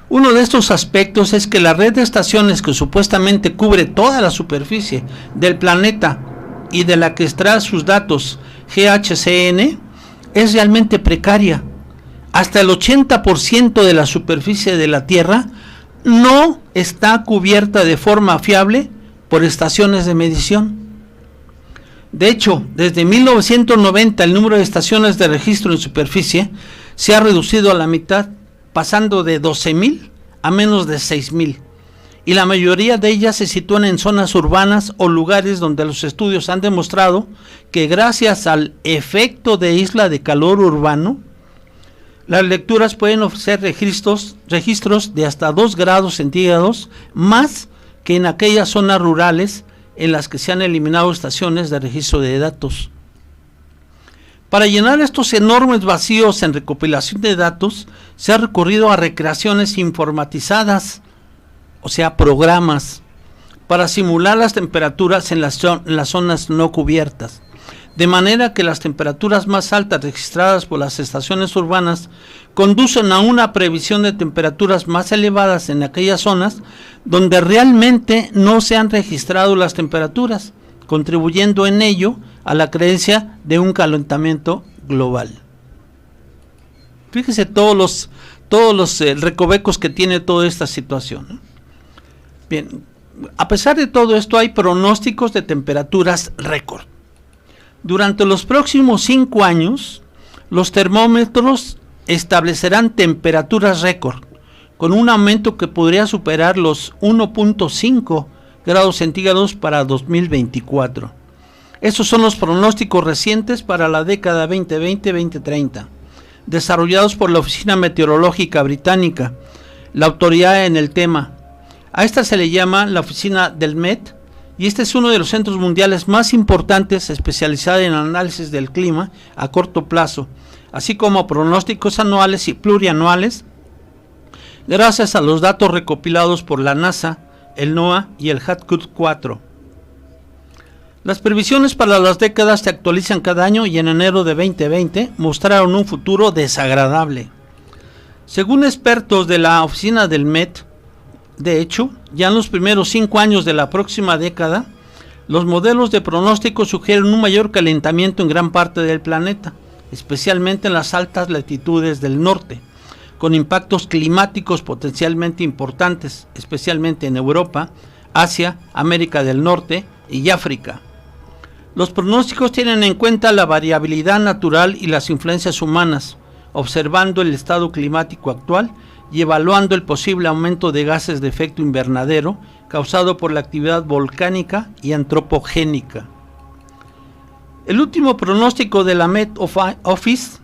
Uno de estos aspectos es que la red de estaciones que supuestamente cubre toda la superficie del planeta y de la que extrae sus datos GHCN es realmente precaria. Hasta el 80% de la superficie de la Tierra no está cubierta de forma fiable por estaciones de medición. De hecho, desde 1990 el número de estaciones de registro en superficie se ha reducido a la mitad, pasando de 12,000 a menos de 6,000, y la mayoría de ellas se sitúan en zonas urbanas o lugares donde los estudios han demostrado que gracias al efecto de isla de calor urbano, las lecturas pueden ofrecer registros de hasta 2 grados centígrados más que en aquellas zonas rurales en las que se han eliminado estaciones de registro de datos. Para llenar estos enormes vacíos en recopilación de datos, se ha recurrido a recreaciones informatizadas, o sea, programas, para simular las temperaturas en las zonas no cubiertas, de manera que las temperaturas más altas registradas por las estaciones urbanas conducen a una previsión de temperaturas más elevadas en aquellas zonas donde realmente no se han registrado las temperaturas, contribuyendo en ello a la creencia de un calentamiento global. Fíjese todos los recovecos que tiene toda esta situación, ¿no? Bien, a pesar de todo esto hay pronósticos de temperaturas récord. Durante los próximos 5 años, los termómetros establecerán temperaturas récord, con un aumento que podría superar los 1.5 grados centígrados para 2024. Estos son los pronósticos recientes para la década 2020-2030, desarrollados por la Oficina Meteorológica Británica, la autoridad en el tema. A esta se le llama la Oficina del Met, y este es uno de los centros mundiales más importantes especializada en análisis del clima a corto plazo, así como pronósticos anuales y plurianuales, gracias a los datos recopilados por la NASA, el NOAA y el HATCUT 4. Las previsiones para las décadas se actualizan cada año y en enero de 2020 mostraron un futuro desagradable. Según expertos de la oficina del Met, de hecho, ya en los primeros 5 años de la próxima década, los modelos de pronóstico sugieren un mayor calentamiento en gran parte del planeta, especialmente en las altas latitudes del norte, con impactos climáticos potencialmente importantes, especialmente en Europa, Asia, América del Norte y África. Los pronósticos tienen en cuenta la variabilidad natural y las influencias humanas, observando el estado climático actual y evaluando el posible aumento de gases de efecto invernadero causado por la actividad volcánica y antropogénica. El último pronóstico de la Met Office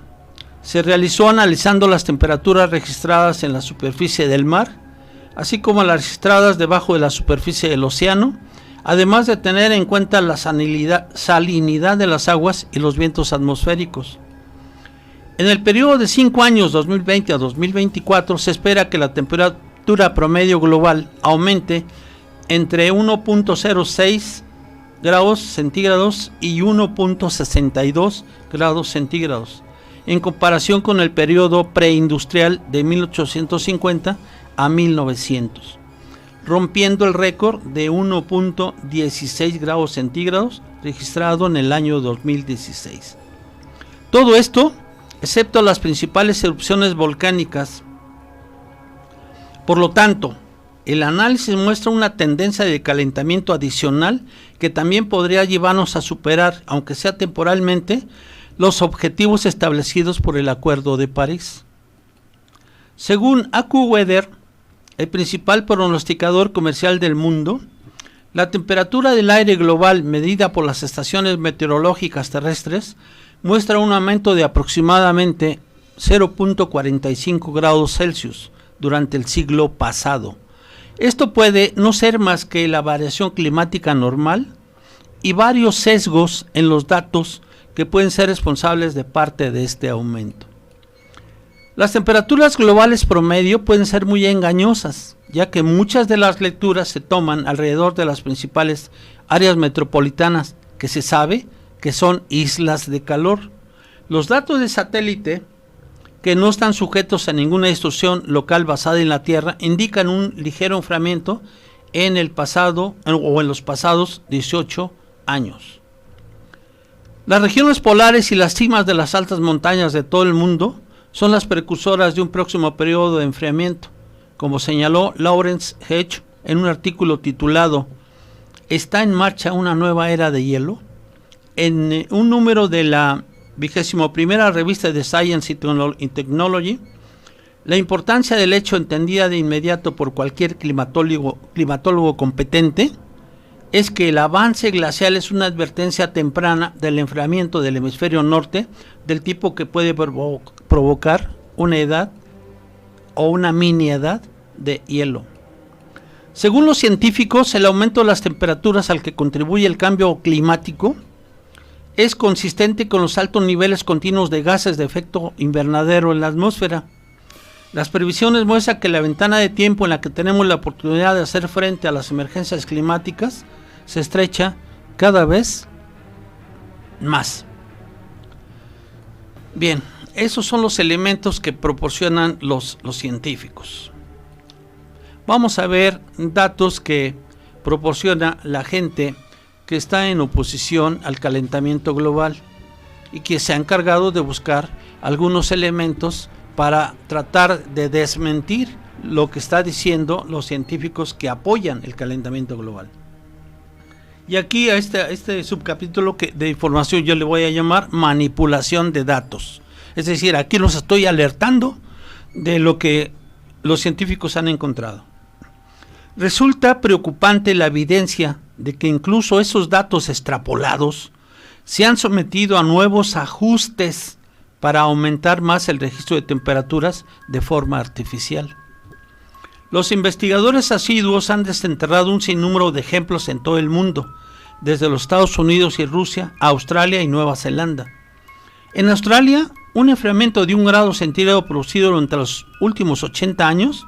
se realizó analizando las temperaturas registradas en la superficie del mar, así como las registradas debajo de la superficie del océano, además de tener en cuenta la salinidad de las aguas y los vientos atmosféricos. En el periodo de 5 años, 2020 a 2024, se espera que la temperatura promedio global aumente entre 1.06 grados centígrados y 1.62 grados centígrados, en comparación con el periodo preindustrial de 1850 a 1900, rompiendo el récord de 1.16 grados centígrados registrado en el año 2016. Todo esto excepto las principales erupciones volcánicas. Por lo tanto, el análisis muestra una tendencia de calentamiento adicional que también podría llevarnos a superar, aunque sea temporalmente, los objetivos establecidos por el Acuerdo de París. Según AccuWeather, el principal pronosticador comercial del mundo, la temperatura del aire global medida por las estaciones meteorológicas terrestres muestra un aumento de aproximadamente 0.45 grados Celsius durante el siglo pasado. Esto puede no ser más que la variación climática normal y varios sesgos en los datos que pueden ser responsables de parte de este aumento. Las temperaturas globales promedio pueden ser muy engañosas, ya que muchas de las lecturas se toman alrededor de las principales áreas metropolitanas, que se sabe que son islas de calor. Los datos de satélite, que no están sujetos a ninguna distorsión local basada en la Tierra, indican un ligero enfriamiento en el pasado o en los pasados 18 años. Las regiones polares y las cimas de las altas montañas de todo el mundo son las precursoras de un próximo periodo de enfriamiento, como señaló Lawrence Hedge en un artículo titulado ¿Está en marcha una nueva era de hielo?, en un número de la 21ª revista de Science y Technology. La importancia del hecho, entendida de inmediato por cualquier climatólogo competente, es que el avance glacial es una advertencia temprana del enfriamiento del hemisferio norte, del tipo que puede provocar una edad o una mini edad de hielo. Según los científicos, el aumento de las temperaturas al que contribuye el cambio climático es consistente con los altos niveles continuos de gases de efecto invernadero en la atmósfera. Las previsiones muestran que la ventana de tiempo en la que tenemos la oportunidad de hacer frente a las emergencias climáticas se estrecha cada vez más. Bien, esos son los elementos que proporcionan los científicos. Vamos a ver datos que proporciona la gente que está en oposición al calentamiento global y que se ha encargado de buscar algunos elementos para tratar de desmentir lo que está diciendo los científicos que apoyan el calentamiento global. Y aquí a este subcapítulo de información yo le voy a llamar manipulación de datos. Es decir, aquí los estoy alertando de lo que los científicos han encontrado. Resulta preocupante la evidencia de que incluso esos datos extrapolados se han sometido a nuevos ajustes para aumentar más el registro de temperaturas de forma artificial. Los investigadores asiduos han desenterrado un sinnúmero de ejemplos en todo el mundo, desde los Estados Unidos y Rusia a Australia y Nueva Zelanda. En Australia, un enfriamiento de 1 grado centígrado producido durante los últimos 80 años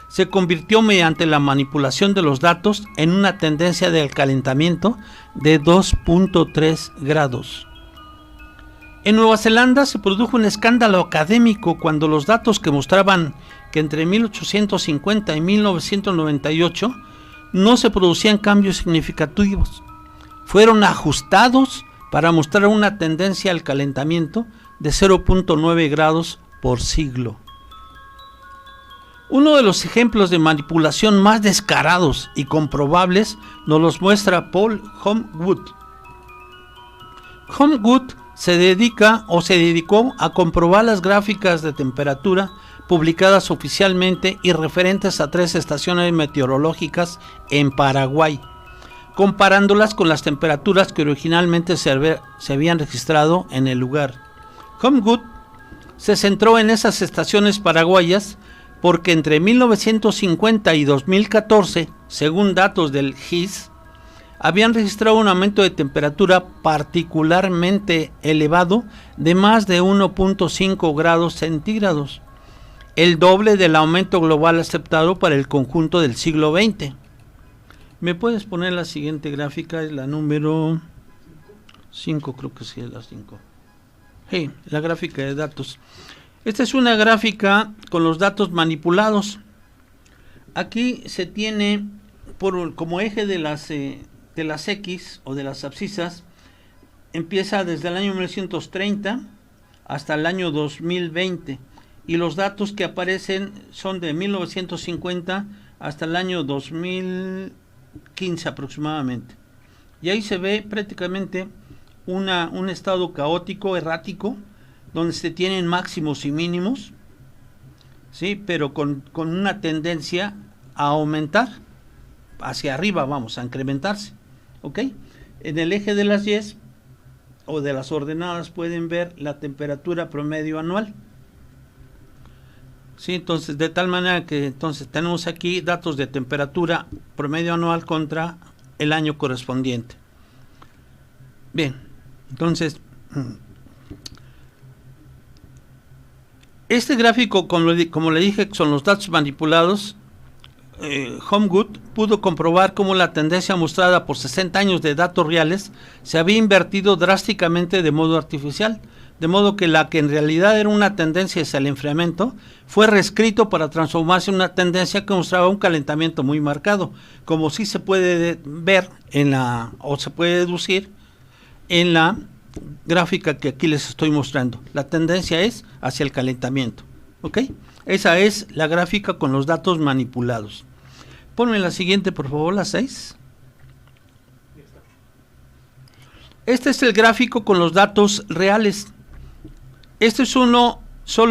se convirtió mediante la manipulación de los datos en una tendencia del calentamiento de 2.3 grados. En Nueva Zelanda se produjo un escándalo académico cuando los datos que mostraban que entre 1850 y 1998 no se producían cambios significativos fueron ajustados para mostrar una tendencia al calentamiento de 0.9 grados por siglo. Uno de los ejemplos de manipulación más descarados y comprobables nos los muestra Paul Homewood. Homewood se dedicó a comprobar las gráficas de temperatura publicadas oficialmente y referentes a 3 estaciones meteorológicas en Paraguay, comparándolas con las temperaturas que originalmente se habían registrado en el lugar. Homewood se centró en esas estaciones paraguayas porque entre 1950 y 2014, según datos del GIS, habían registrado un aumento de temperatura particularmente elevado de más de 1.5 grados centígrados, el doble del aumento global aceptado para el conjunto del siglo XX. ¿Me puedes poner la siguiente gráfica? Es la número 5, creo que sí es la 5. Sí, la gráfica de datos. Esta es una gráfica con los datos manipulados. Aquí se tiene como eje de las X o de las abscisas, empieza desde el año 1930 hasta el año 2020 y los datos que aparecen son de 1950 hasta el año 2015 aproximadamente. Y ahí se ve prácticamente un estado caótico, errático, donde se tienen máximos y mínimos, ¿sí? Pero con una tendencia a aumentar hacia arriba, a incrementarse, ¿ok? En el eje de las Y o de las ordenadas pueden ver la temperatura promedio anual, ¿sí? Entonces, de tal manera que tenemos aquí datos de temperatura promedio anual contra el año correspondiente. Bien, entonces este gráfico, como le dije, son los datos manipulados. Homewood pudo comprobar cómo la tendencia mostrada por 60 años de datos reales se había invertido drásticamente de modo artificial, de modo que la que en realidad era una tendencia hacia el enfriamiento fue reescrito para transformarse en una tendencia que mostraba un calentamiento muy marcado, como sí se puede ver o se puede deducir en la gráfica que aquí les estoy mostrando. La tendencia es hacia el calentamiento, ¿ok? Esa es la gráfica con los datos manipulados. Ponme la siguiente, por favor, la 6. Este es el gráfico con los datos reales. Este es solo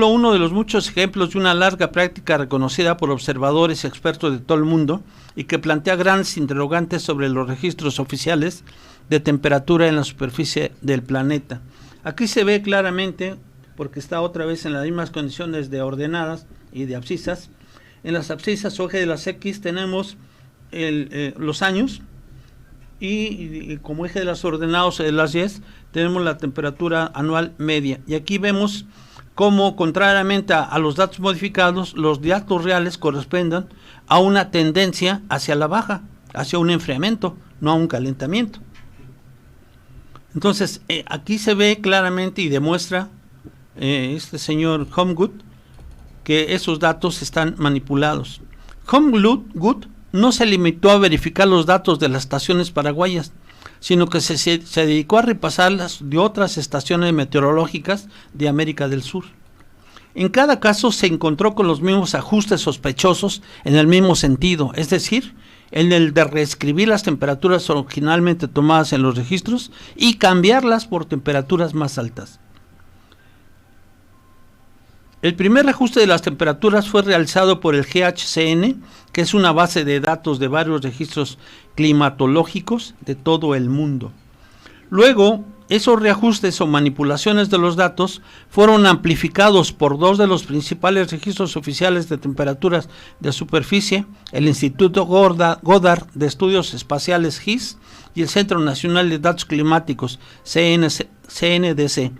uno de los muchos ejemplos de una larga práctica reconocida por observadores y expertos de todo el mundo y que plantea grandes interrogantes sobre los registros oficiales de temperatura en la superficie del planeta. Aquí se ve claramente, porque está otra vez en las mismas condiciones de ordenadas y de abscisas. En las abscisas o eje de las X tenemos los años y como eje de las ordenadas de las Y tenemos la temperatura anual media. Y aquí vemos cómo, contrariamente a los datos modificados, los datos reales corresponden a una tendencia hacia la baja, hacia un enfriamiento, no a un calentamiento. Entonces, aquí se ve claramente y demuestra este señor Homewood que esos datos están manipulados. Homewood no se limitó a verificar los datos de las estaciones paraguayas, sino que se dedicó a repasar las de otras estaciones meteorológicas de América del Sur. En cada caso se encontró con los mismos ajustes sospechosos en el mismo sentido, es decir, en el de reescribir las temperaturas originalmente tomadas en los registros y cambiarlas por temperaturas más altas. El primer ajuste de las temperaturas fue realizado por el GHCN, que es una base de datos de varios registros climatológicos de todo el mundo. Luego, esos reajustes o manipulaciones de los datos fueron amplificados por dos de los principales registros oficiales de temperaturas de superficie, el Instituto Goddard de Estudios Espaciales GIS y el Centro Nacional de Datos Climáticos CNDC,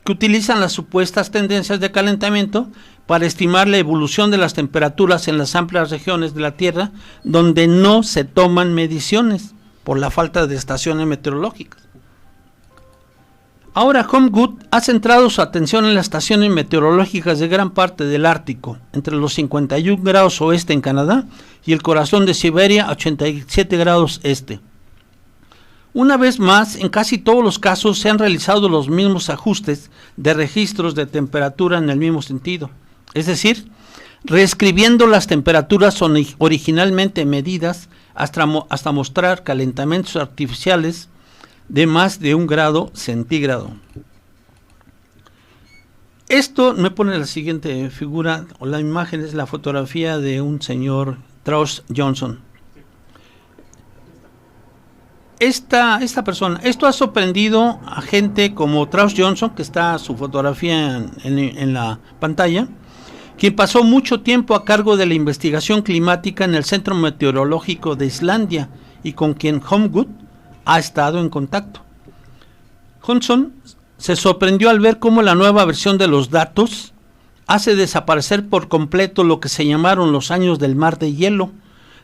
que utilizan las supuestas tendencias de calentamiento para estimar la evolución de las temperaturas en las amplias regiones de la Tierra donde no se toman mediciones por la falta de estaciones meteorológicas. Ahora Homewood ha centrado su atención en las estaciones meteorológicas de gran parte del Ártico, entre los 51 grados oeste en Canadá y el corazón de Siberia a 87 grados este. Una vez más, en casi todos los casos se han realizado los mismos ajustes de registros de temperatura en el mismo sentido, es decir, reescribiendo las temperaturas originalmente medidas hasta mostrar calentamientos artificiales de más de 1 grado centígrado. Esto me pone la siguiente figura, o la imagen es la fotografía de un señor Traus Johnson. Esta persona, esto ha sorprendido a gente como Traus Johnson, que está su fotografía en la pantalla, quien pasó mucho tiempo a cargo de la investigación climática en el Centro Meteorológico de Islandia y con quien Homewood ha estado en contacto. Johnson se sorprendió al ver cómo la nueva versión de los datos hace desaparecer por completo lo que se llamaron los años del mar de hielo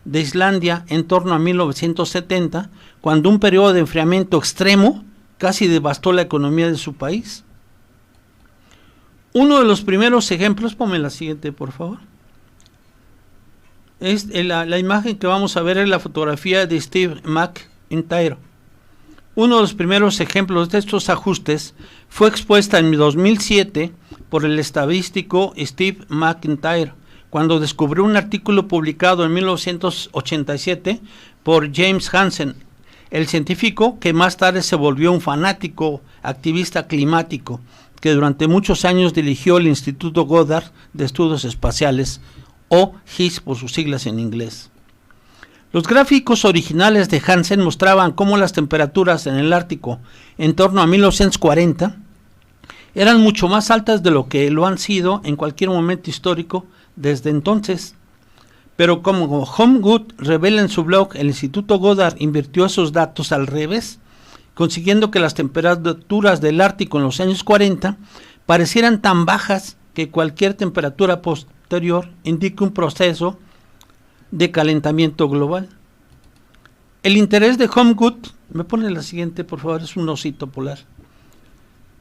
de Islandia en torno a 1970, cuando un periodo de enfriamiento extremo casi devastó la economía de su país. Uno de los primeros ejemplos, ponme la siguiente por favor, es la imagen que vamos a ver es la fotografía de Steve McIntyre. Uno de los primeros ejemplos de estos ajustes fue expuesta en 2007 por el estadístico Steve McIntyre, cuando descubrió un artículo publicado en 1987 por James Hansen, el científico que más tarde se volvió un fanático activista climático, que durante muchos años dirigió el Instituto Goddard de Estudios Espaciales, o GIS por sus siglas en inglés. Los gráficos originales de Hansen mostraban cómo las temperaturas en el Ártico en torno a 1940 eran mucho más altas de lo que lo han sido en cualquier momento histórico desde entonces. Pero como Homewood revela en su blog, el Instituto Goddard invirtió esos datos al revés, consiguiendo que las temperaturas del Ártico en los años 40 parecieran tan bajas que cualquier temperatura posterior indique un proceso de calentamiento global. El interés de Hopgood, me pone la siguiente por favor, es un osito polar.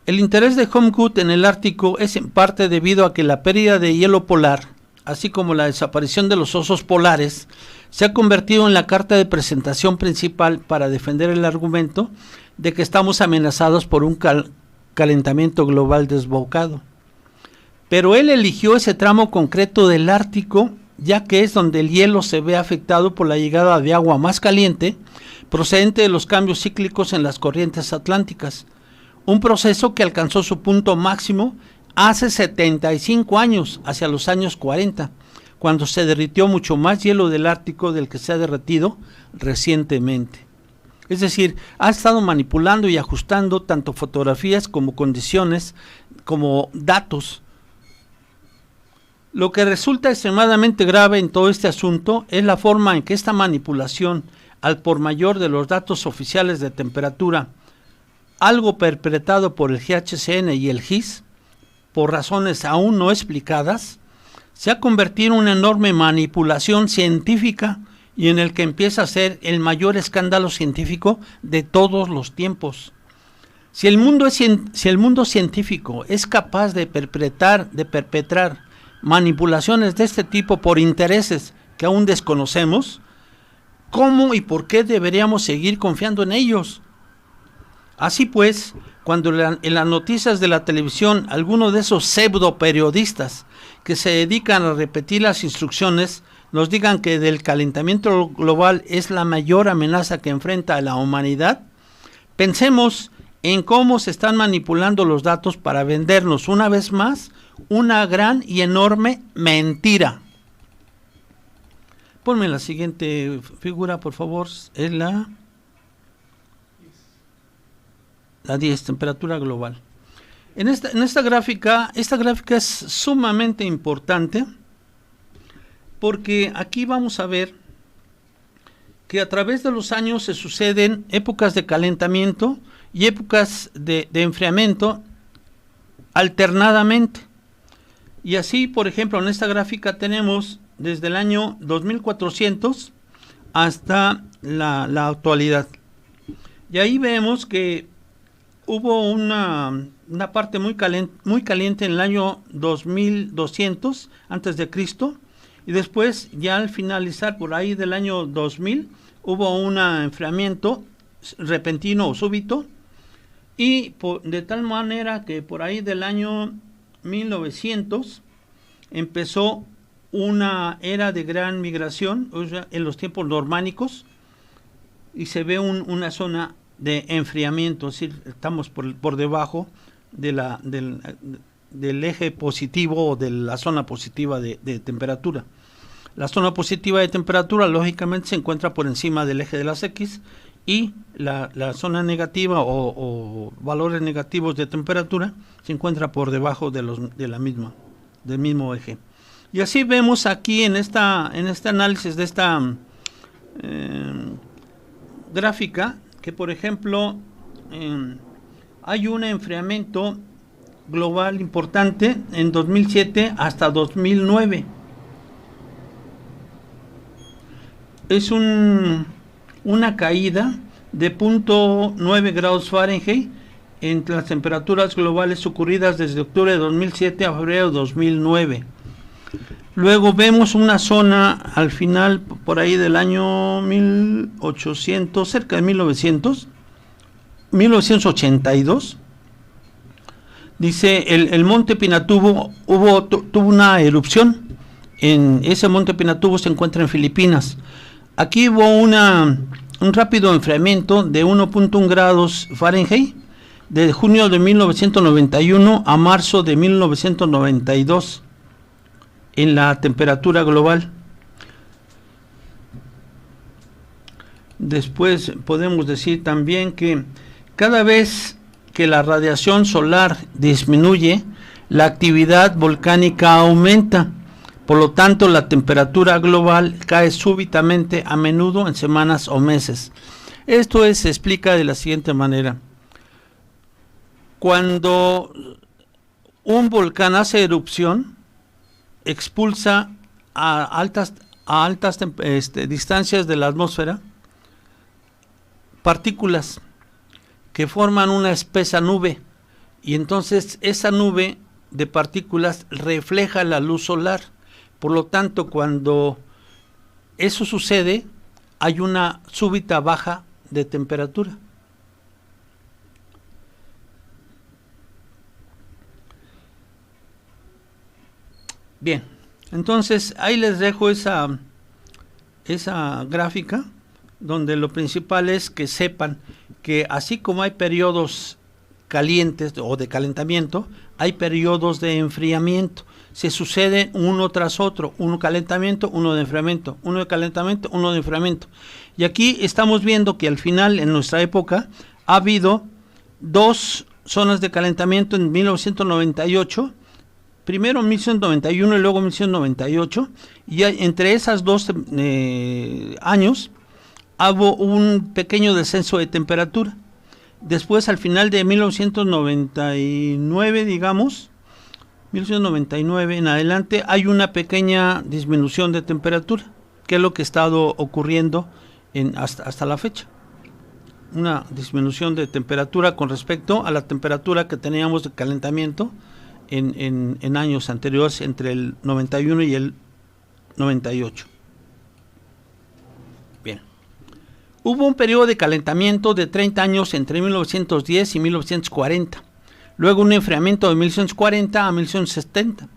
El interés de Hopgood en el Ártico es en parte debido a que la pérdida de hielo polar, así como la desaparición de los osos polares, se ha convertido en la carta de presentación principal para defender el argumento de que estamos amenazados por un calentamiento global desbocado. Pero él eligió ese tramo concreto del Ártico, ya que es donde el hielo se ve afectado por la llegada de agua más caliente, procedente de los cambios cíclicos en las corrientes atlánticas, un proceso que alcanzó su punto máximo hace 75 años, hacia los años 40, cuando se derritió mucho más hielo del Ártico del que se ha derretido recientemente. Es decir, ha estado manipulando y ajustando tanto fotografías como condiciones, como datos. Lo que resulta extremadamente grave en todo este asunto es la forma en que esta manipulación al por mayor de los datos oficiales de temperatura, algo perpetrado por el GHCN y el GIS, por razones aún no explicadas, se ha convertido en una enorme manipulación científica y en el que empieza a ser el mayor escándalo científico de todos los tiempos. Si el mundo científico es capaz de perpetrar manipulaciones de este tipo por intereses que aún desconocemos, ¿cómo y por qué deberíamos seguir confiando en ellos? Así pues, cuando en las noticias de la televisión alguno de esos pseudo periodistas que se dedican a repetir las instrucciones nos digan que del calentamiento global es la mayor amenaza que enfrenta a la humanidad, pensemos en cómo se están manipulando los datos para vendernos una vez más una gran y enorme mentira. Ponme la siguiente figura, por favor, es la 10, temperatura global. En esta gráfica es sumamente importante porque aquí vamos a ver que a través de los años se suceden épocas de calentamiento y épocas de enfriamiento alternadamente. Y así, por ejemplo, en esta gráfica tenemos desde el año 2400 hasta la actualidad. Y ahí vemos que hubo una parte muy caliente en el año 2200 antes de Cristo, y después ya al finalizar por ahí del año 2000 hubo un enfriamiento repentino o súbito, y de tal manera que por ahí del año 1900 empezó una era de gran migración, o sea, en los tiempos normánicos, y se ve una zona de enfriamiento, es decir, estamos por debajo del eje positivo o de la zona positiva de temperatura. La zona positiva de temperatura lógicamente se encuentra por encima del eje de las X, y la zona negativa o valores negativos de temperatura se encuentra por debajo del mismo eje. Y así vemos aquí en este análisis de esta gráfica que, por ejemplo, hay un enfriamiento global importante en 2007 hasta 2009. Es una caída de 0.9 grados Fahrenheit entre las temperaturas globales ocurridas desde octubre de 2007 a febrero de 2009. Luego vemos una zona al final, por ahí del año 1800, cerca de 1982. Dice, el monte Pinatubo tuvo una erupción. En ese monte Pinatubo se encuentra en Filipinas. Aquí hubo un rápido enfriamiento de 1.1 grados Fahrenheit de junio de 1991 a marzo de 1992 en la temperatura global. Después podemos decir también que cada vez que la radiación solar disminuye, la actividad volcánica aumenta. Por lo tanto, la temperatura global cae súbitamente, a menudo en semanas o meses. Esto se explica de la siguiente manera. Cuando un volcán hace erupción, expulsa a a altas distancias de la atmósfera partículas que forman una espesa nube, y entonces esa nube de partículas refleja la luz solar. Por lo tanto, cuando eso sucede, hay una súbita baja de temperatura. Bien, entonces ahí les dejo esa gráfica, donde lo principal es que sepan que así como hay periodos calientes o de calentamiento, hay periodos de enfriamiento. Se suceden uno tras otro, uno calentamiento, uno de enfriamiento, uno de calentamiento, uno de enfriamiento. Y aquí estamos viendo que al final, en nuestra época, ha habido dos zonas de calentamiento en 1998, primero en 1991 y luego en 1998, y entre esas dos años hubo un pequeño descenso de temperatura. Después, al final de 1999, digamos, 1999 en adelante, hay una pequeña disminución de temperatura, que es lo que ha estado ocurriendo hasta la fecha. Una disminución de temperatura con respecto a la temperatura que teníamos de calentamiento en años anteriores, entre el 91 y el 98. Bien. Hubo un periodo de calentamiento de 30 años entre 1910 y 1940. Luego un enfriamiento de 1940 a 1970,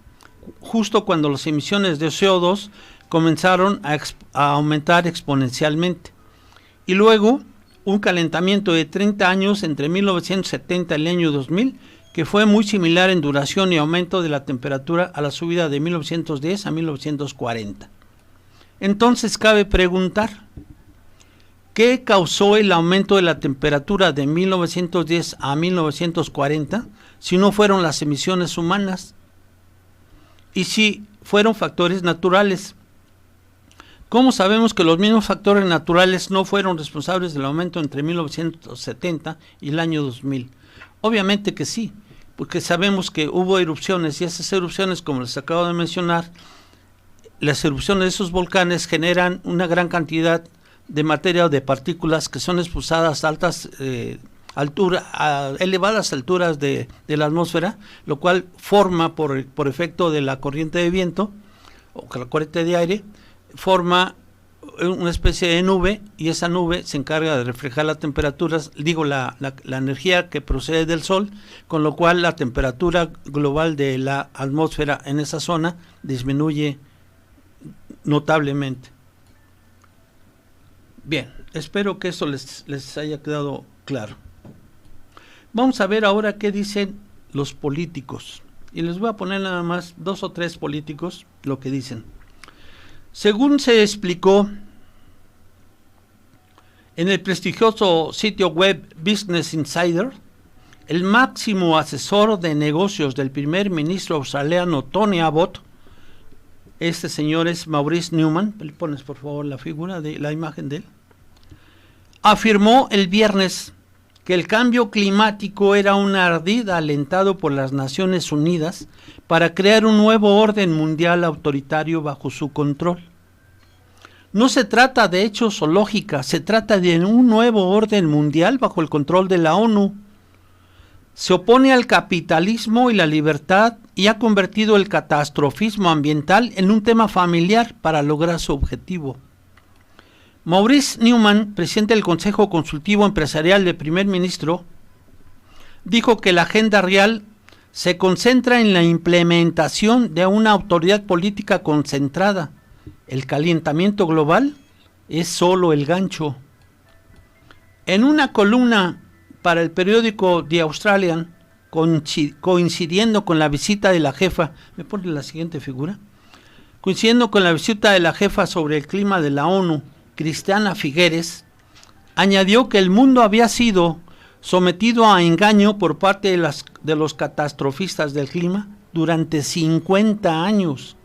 justo cuando las emisiones de CO2 comenzaron a aumentar exponencialmente. Y luego un calentamiento de 30 años entre 1970 y el año 2000, que fue muy similar en duración y aumento de la temperatura a la subida de 1910 a 1940. Entonces cabe preguntar, ¿qué causó el aumento de la temperatura de 1910 a 1940 si no fueron las emisiones humanas? Y si fueron factores naturales. ¿Cómo sabemos que los mismos factores naturales no fueron responsables del aumento entre 1970 y el año 2000? Obviamente que sí, porque sabemos que hubo erupciones, y esas erupciones, como les acabo de mencionar, las erupciones de esos volcanes generan una gran cantidad de materia o de partículas que son expulsadas a altas a elevadas alturas de la atmósfera, lo cual forma por efecto de la corriente de viento o la corriente de aire, forma una especie de nube, y esa nube se encarga de reflejar las temperaturas, la energía que procede del sol, con lo cual la temperatura global de la atmósfera en esa zona disminuye notablemente. Bien, espero que esto les haya quedado claro. Vamos a ver ahora qué dicen los políticos, y les voy a poner nada más 2 o 3 políticos lo que dicen. Según se explicó en el prestigioso sitio web Business Insider, el máximo asesor de negocios del primer ministro australiano Tony Abbott, este señor es Maurice Newman, pones por favor la imagen de él, afirmó el viernes que el cambio climático era un ardid alentado por las Naciones Unidas para crear un nuevo orden mundial autoritario bajo su control. No se trata de hechos o lógica, se trata de un nuevo orden mundial bajo el control de la ONU. Se opone al capitalismo y la libertad y ha convertido el catastrofismo ambiental en un tema familiar para lograr su objetivo. Maurice Newman, presidente del Consejo Consultivo Empresarial del primer ministro, dijo que la agenda real se concentra en la implementación de una autoridad política concentrada. El calentamiento global es solo el gancho. En una columna para el periódico The Australian, coincidiendo con la visita de la jefa, ¿me pone la siguiente figura? Coincidiendo con la visita de la jefa sobre el clima de la ONU, Christiana Figueres, añadió que el mundo había sido sometido a engaño por parte de los catastrofistas del clima durante 50 años.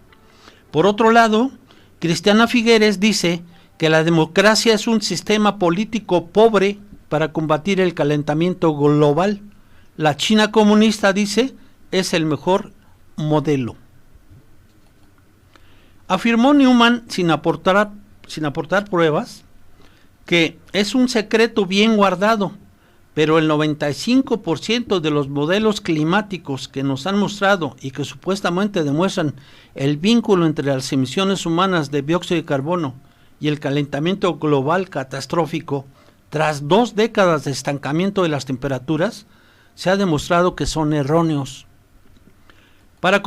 Por otro lado, Christiana Figueres dice que la democracia es un sistema político pobre para combatir el calentamiento global. La China comunista, dice, es el mejor modelo. Afirmó Newman sin aportar pruebas que es un secreto bien guardado, pero el 95% de los modelos climáticos que nos han mostrado y que supuestamente demuestran el vínculo entre las emisiones humanas de dióxido de carbono y el calentamiento global catastrófico, tras 2 décadas de estancamiento de las temperaturas, se ha demostrado que son erróneos. Para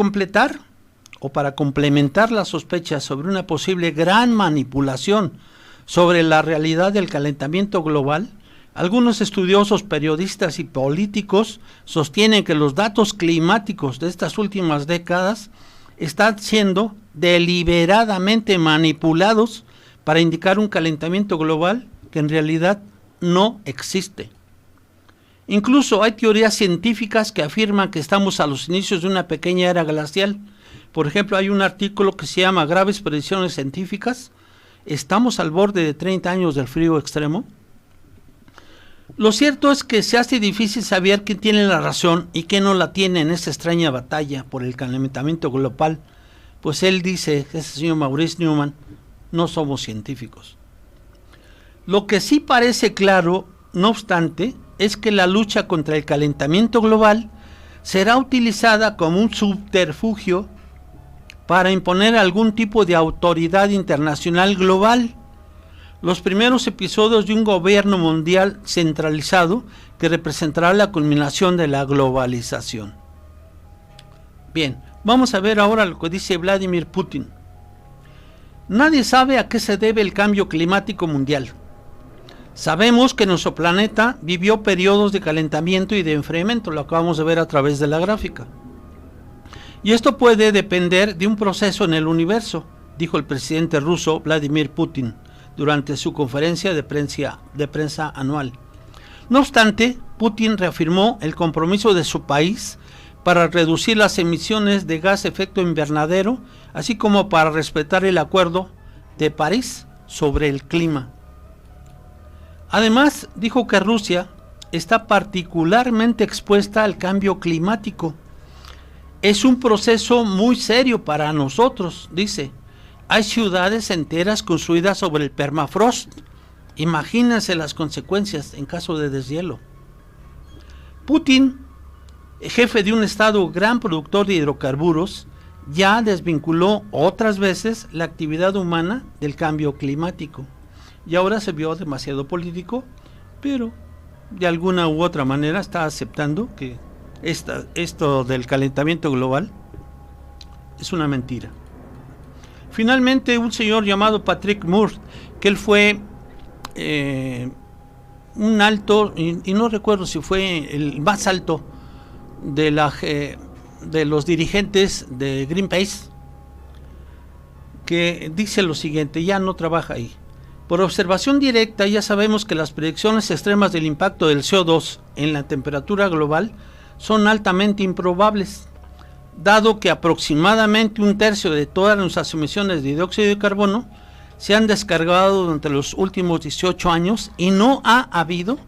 complementar las sospechas sobre una posible gran manipulación sobre la realidad del calentamiento global, algunos estudiosos, periodistas y políticos sostienen que los datos climáticos de estas últimas décadas están siendo deliberadamente manipulados para indicar un calentamiento global que en realidad no existe. Incluso hay teorías científicas que afirman que estamos a los inicios de una pequeña era glacial. Por ejemplo, hay un artículo que se llama Graves predicciones científicas. ¿Estamos al borde de 30 años del frío extremo? Lo cierto es que se hace difícil saber quién tiene la razón y quién no la tiene en esta extraña batalla por el calentamiento global, pues él dice, ese señor Maurice Newman, no somos científicos. Lo que sí parece claro, no obstante, es que la lucha contra el calentamiento global será utilizada como un subterfugio para imponer algún tipo de autoridad internacional global. Los primeros episodios de un gobierno mundial centralizado que representará la culminación de la globalización. Bien, vamos a ver ahora lo que dice Vladimir Putin. Nadie sabe a qué se debe el cambio climático mundial. Sabemos que nuestro planeta vivió periodos de calentamiento y de enfriamiento, lo acabamos de ver a través de la gráfica. Y esto puede depender de un proceso en el universo, dijo el presidente ruso Vladimir Putin durante su conferencia de prensa anual. No obstante, Putin reafirmó el compromiso de su país para reducir las emisiones de gas efecto invernadero, así como para respetar el Acuerdo de París sobre el clima. Además, dijo que Rusia está particularmente expuesta al cambio climático. Es un proceso muy serio para nosotros, dice. Hay ciudades enteras construidas sobre el permafrost. Imagínense las consecuencias en caso de deshielo. Putin, jefe de un estado gran productor de hidrocarburos, ya desvinculó otras veces la actividad humana del cambio climático. Y ahora se vio demasiado político, pero de alguna u otra manera está aceptando que esto del calentamiento global es una mentira. Finalmente, un señor llamado Patrick Moore, que él fue un alto, y no recuerdo si fue el más alto de los dirigentes de Greenpeace, que dice lo siguiente, ya no trabaja ahí. Por observación directa ya sabemos que las predicciones extremas del impacto del CO2 en la temperatura global son altamente improbables, dado que aproximadamente 1/3 de todas nuestras emisiones de dióxido de carbono se han descargado durante los últimos 18 años y no ha habido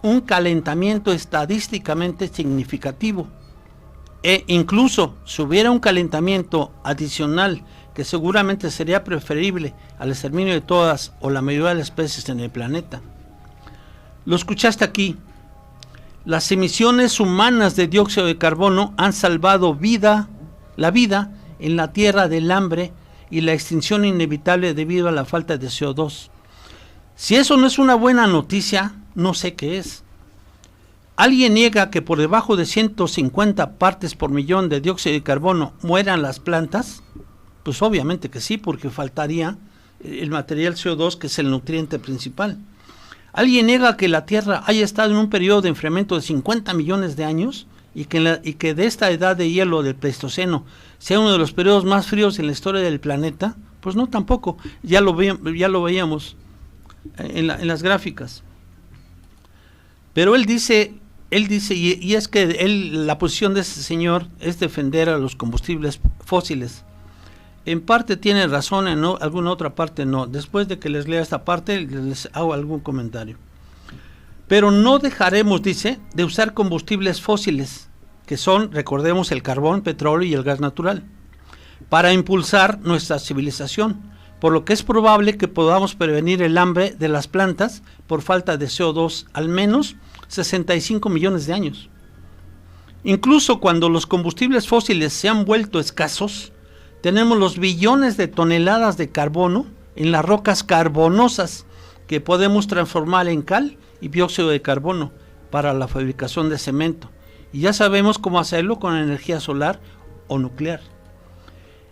un calentamiento estadísticamente significativo. E incluso si hubiera un calentamiento adicional que seguramente sería preferible al exterminio de todas o la mayoría de las especies en el planeta. Lo escuchaste aquí. Las emisiones humanas de dióxido de carbono han salvado la vida en la tierra del hambre y la extinción inevitable debido a la falta de CO2. Si eso no es una buena noticia, no sé qué es. ¿Alguien niega que por debajo de 150 partes por millón de dióxido de carbono mueran las plantas? Pues obviamente que sí, porque faltaría el material CO2, que es el nutriente principal. ¿Alguien niega que la Tierra haya estado en un periodo de enfriamiento de 50 millones de años y que de esta edad de hielo del Pleistoceno sea uno de los periodos más fríos en la historia del planeta? Pues no, tampoco. Ya lo veíamos en las gráficas. Pero él dice, y es que la posición de ese señor es defender a los combustibles fósiles. En parte tiene razón, en alguna otra parte no. Después de que les lea esta parte, les hago algún comentario. Pero no dejaremos, dice, de usar combustibles fósiles, que son, recordemos, el carbón, petróleo y el gas natural, para impulsar nuestra civilización, por lo que es probable que podamos prevenir el hambre de las plantas por falta de CO2 al menos 65 millones de años. Incluso cuando los combustibles fósiles se han vuelto escasos, tenemos los billones de toneladas de carbono en las rocas carbonosas que podemos transformar en cal y dióxido de carbono para la fabricación de cemento. Y ya sabemos cómo hacerlo con energía solar o nuclear.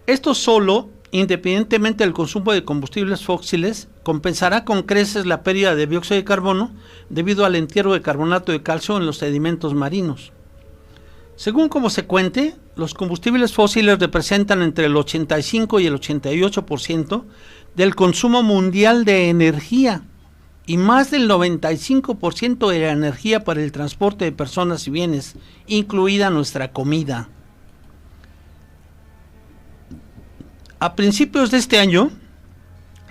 Esto solo, independientemente del consumo de combustibles fósiles, compensará con creces la pérdida de dióxido de carbono debido al entierro de carbonato de calcio en los sedimentos marinos. Según como se cuente, los combustibles fósiles representan entre el 85 y el 88% del consumo mundial de energía y más del 95% de la energía para el transporte de personas y bienes, incluida nuestra comida. A principios de este año,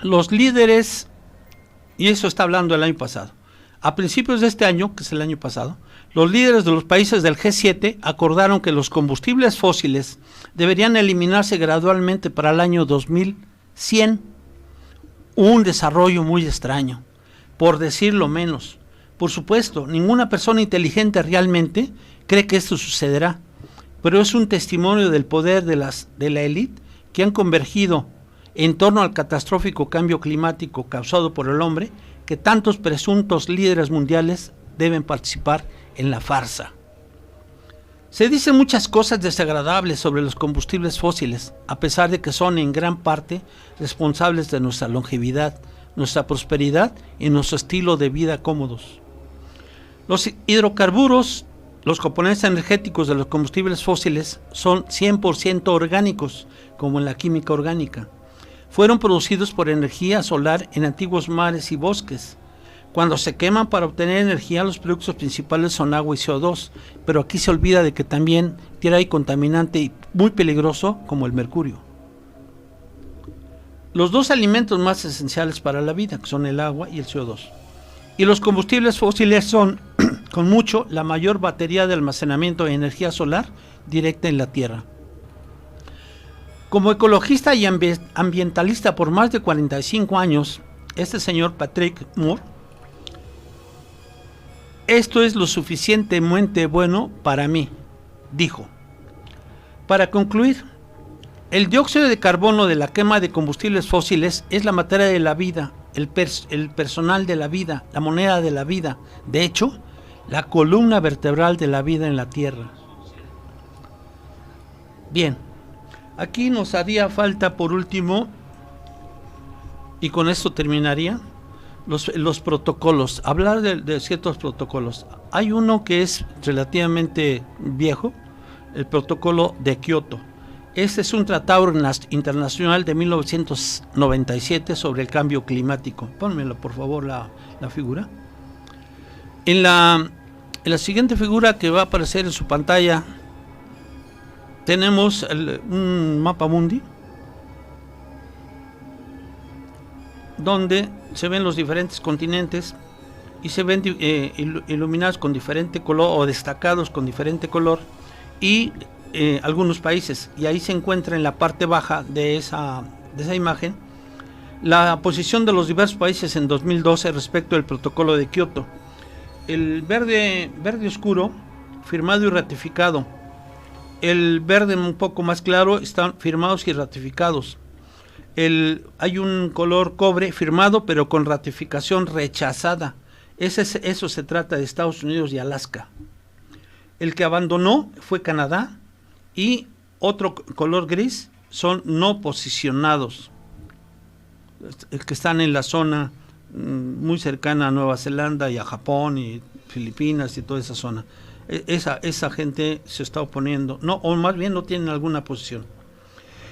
los líderes, y eso está hablando del año pasado, a principios de este año, que es el año pasado, los líderes de los países del G7 acordaron que los combustibles fósiles deberían eliminarse gradualmente para el año 2100. Un desarrollo muy extraño, por decirlo menos. Por supuesto, ninguna persona inteligente realmente cree que esto sucederá, pero es un testimonio del poder de la élite que han convergido en torno al catastrófico cambio climático causado por el hombre, que tantos presuntos líderes mundiales deben participar en la farsa. Se dicen muchas cosas desagradables sobre los combustibles fósiles, a pesar de que son en gran parte responsables de nuestra longevidad, nuestra prosperidad y nuestro estilo de vida cómodos. Los hidrocarburos, los componentes energéticos de los combustibles fósiles, son 100% orgánicos, como en la química orgánica. Fueron producidos por energía solar en antiguos mares y bosques. Cuando se queman para obtener energía, los productos principales son agua y CO2, pero aquí se olvida de que también hay contaminante muy peligroso como el mercurio. Los dos alimentos más esenciales para la vida, que son el agua y el CO2. Y los combustibles fósiles son, con mucho, la mayor batería de almacenamiento de energía solar directa en la Tierra. Como ecologista y ambientalista por más de 45 años, este señor Patrick Moore, esto es lo suficientemente bueno para mí, dijo. Para concluir, el dióxido de carbono de la quema de combustibles fósiles es la materia de la vida, el personal de la vida, la moneda de la vida, de hecho, la columna vertebral de la vida en la Tierra. Bien, aquí nos haría falta por último, y con esto terminaría, los protocolos, hablar de ciertos protocolos. Hay uno que es relativamente viejo, el protocolo de Kioto. Este es un tratado internacional de 1997 sobre el cambio climático. Pónmelo por favor la figura. En la siguiente figura que va a aparecer en su pantalla tenemos un mapa mundi donde se ven los diferentes continentes y se ven iluminados con diferente color o destacados con diferente color y algunos países, y ahí se encuentra en la parte baja de esa imagen la posición de los diversos países en 2012 respecto del protocolo de Kioto. El verde oscuro, firmado y ratificado. El verde un poco más claro, están firmados y ratificados. Hay un color cobre firmado pero con ratificación rechazada. Eso se trata de Estados Unidos y Alaska. El que abandonó fue Canadá, y otro color gris son no posicionados, que están en la zona muy cercana a Nueva Zelanda y a Japón y Filipinas y toda esa zona. Esa gente se está oponiendo, o más bien no tienen alguna posición.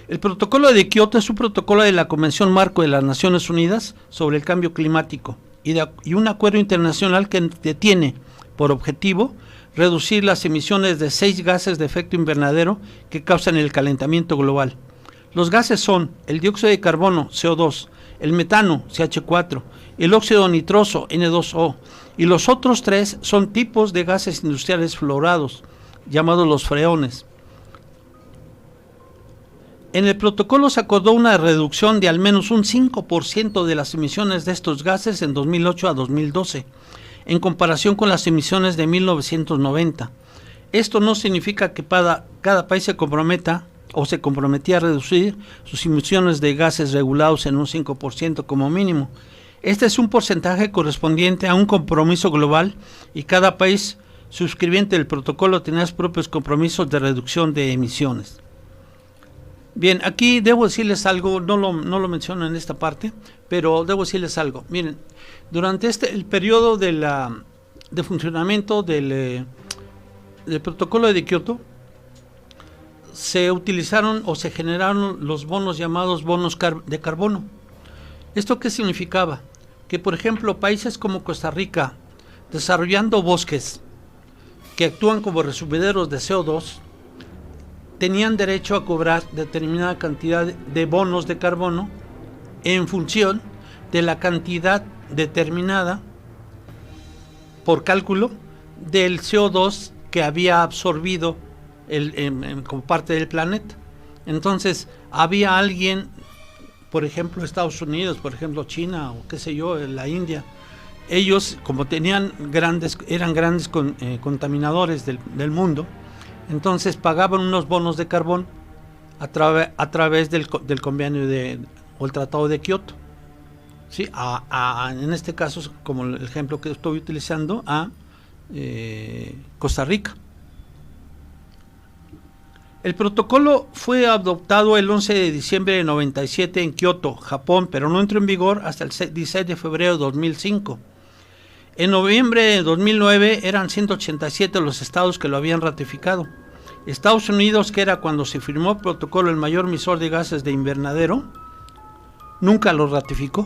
El protocolo de Kioto es un protocolo de la Convención Marco de las Naciones Unidas sobre el Cambio Climático y un acuerdo internacional que tiene por objetivo reducir las emisiones de 6 gases de efecto invernadero que causan el calentamiento global. Los gases son el dióxido de carbono, CO2, el metano, CH4, el óxido nitroso, N2O, y los otros 3 son tipos de gases industriales fluorados, llamados los freones. En el protocolo se acordó una reducción de al menos un 5% de las emisiones de estos gases en 2008 a 2012, en comparación con las emisiones de 1990. Esto no significa que cada país se comprometa o se comprometía a reducir sus emisiones de gases regulados en un 5% como mínimo. Este es un porcentaje correspondiente a un compromiso global y cada país suscribiente del protocolo tenía sus propios compromisos de reducción de emisiones. Bien, aquí debo decirles algo, no lo menciono en esta parte, pero debo decirles algo. Miren, durante el periodo de funcionamiento del protocolo de Kioto, se utilizaron o se generaron los bonos llamados bonos de carbono. ¿Esto qué significaba? Que, por ejemplo, países como Costa Rica, desarrollando bosques que actúan como resumideros de CO2, tenían derecho a cobrar determinada cantidad de bonos de carbono en función de la cantidad determinada por cálculo del CO2 que había absorbido como parte del planeta. Entonces, había alguien, por ejemplo, Estados Unidos, por ejemplo, China o qué sé yo, la India, ellos como eran grandes contaminadores del mundo, entonces pagaban unos bonos de carbón a través del convenio o el Tratado de Kioto. ¿Sí? En este caso, como el ejemplo que estoy utilizando, a Costa Rica. El protocolo fue adoptado el 11 de diciembre de 97 en Kioto, Japón, pero no entró en vigor hasta el 16 de febrero de 2005. En noviembre de 2009 eran 187 los estados que lo habían ratificado. Estados Unidos, que era cuando se firmó el protocolo el mayor emisor de gases de invernadero, nunca lo ratificó.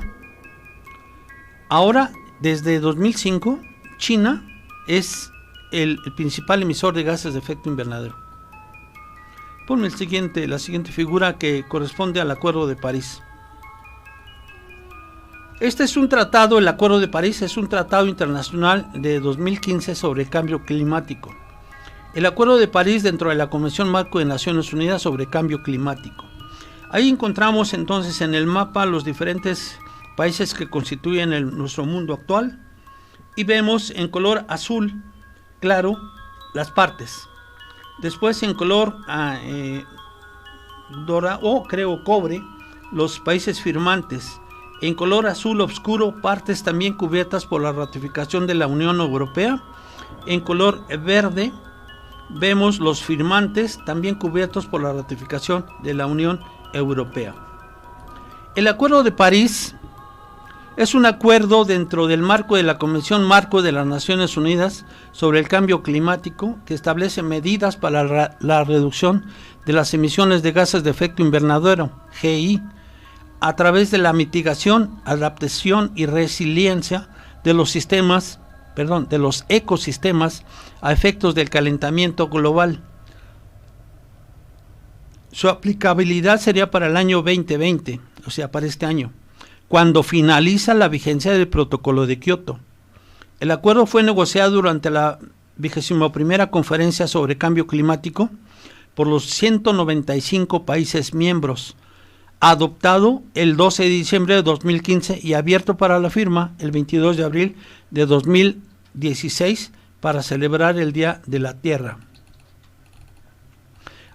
Ahora, desde 2005, China es el principal emisor de gases de efecto invernadero. Ponme la siguiente figura que corresponde al Acuerdo de París. Este es un tratado, el Acuerdo de París es un tratado internacional de 2015 sobre cambio climático. El Acuerdo de París dentro de la Convención Marco de Naciones Unidas sobre Cambio Climático. Ahí encontramos entonces en el mapa los diferentes países que constituyen nuestro mundo actual y vemos en color azul claro las partes. Después en color dorado, cobre, los países firmantes. En color azul oscuro, partes también cubiertas por la ratificación de la Unión Europea. En color verde, vemos los firmantes también cubiertos por la ratificación de la Unión Europea. El Acuerdo de París es un acuerdo dentro del marco de la Convención Marco de las Naciones Unidas sobre el Cambio Climático que establece medidas para la reducción de las emisiones de gases de efecto invernadero, GI, a través de la mitigación, adaptación y resiliencia de los ecosistemas a efectos del calentamiento global. Su aplicabilidad sería para el año 2020, o sea, para este año, cuando finaliza la vigencia del Protocolo de Kioto. El acuerdo fue negociado durante la 21ª Conferencia sobre Cambio Climático por los 195 países miembros, adoptado el 12 de diciembre de 2015 y abierto para la firma el 22 de abril de 2016 para celebrar el Día de la Tierra.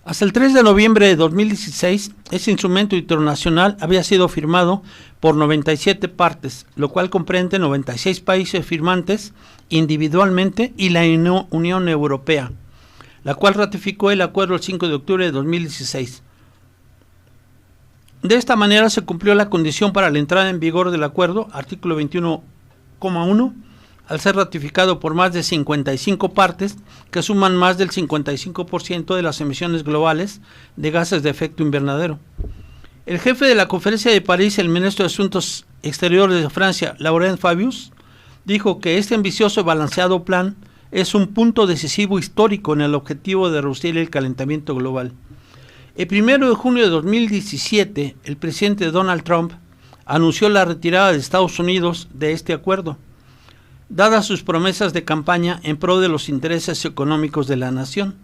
Hasta el 3 de noviembre de 2016, ese instrumento internacional había sido firmado por 97 partes, lo cual comprende 96 países firmantes individualmente y la Unión Europea, la cual ratificó el acuerdo el 5 de octubre de 2016. De esta manera se cumplió la condición para la entrada en vigor del acuerdo, artículo 21,1, al ser ratificado por más de 55 partes que suman más del 55% de las emisiones globales de gases de efecto invernadero. El jefe de la Conferencia de París, el ministro de Asuntos Exteriores de Francia, Laurent Fabius, dijo que este ambicioso y balanceado plan es un punto decisivo histórico en el objetivo de reducir el calentamiento global. El 1 de junio de 2017, el presidente Donald Trump anunció la retirada de Estados Unidos de este acuerdo, dadas sus promesas de campaña en pro de los intereses económicos de la nación.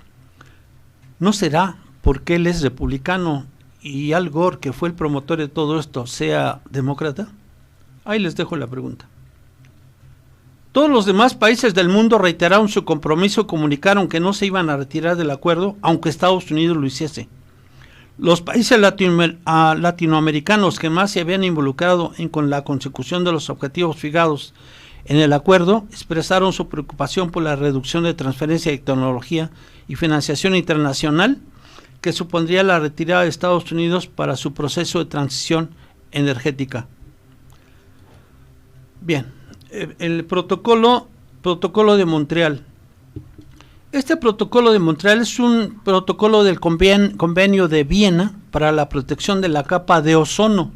¿No será porque él es republicano y Al Gore, que fue el promotor de todo esto, sea demócrata? Ahí les dejo la pregunta. Todos los demás países del mundo reiteraron su compromiso y comunicaron que no se iban a retirar del acuerdo, aunque Estados Unidos lo hiciese. Los países latinoamericanos que más se habían involucrado con la consecución de los objetivos fijados en el acuerdo expresaron su preocupación por la reducción de transferencia de tecnología y financiación internacional que supondría la retirada de Estados Unidos para su proceso de transición energética. Bien, el protocolo de Montreal. Este protocolo de Montreal es un protocolo del convenio de Viena para la protección de la capa de ozono,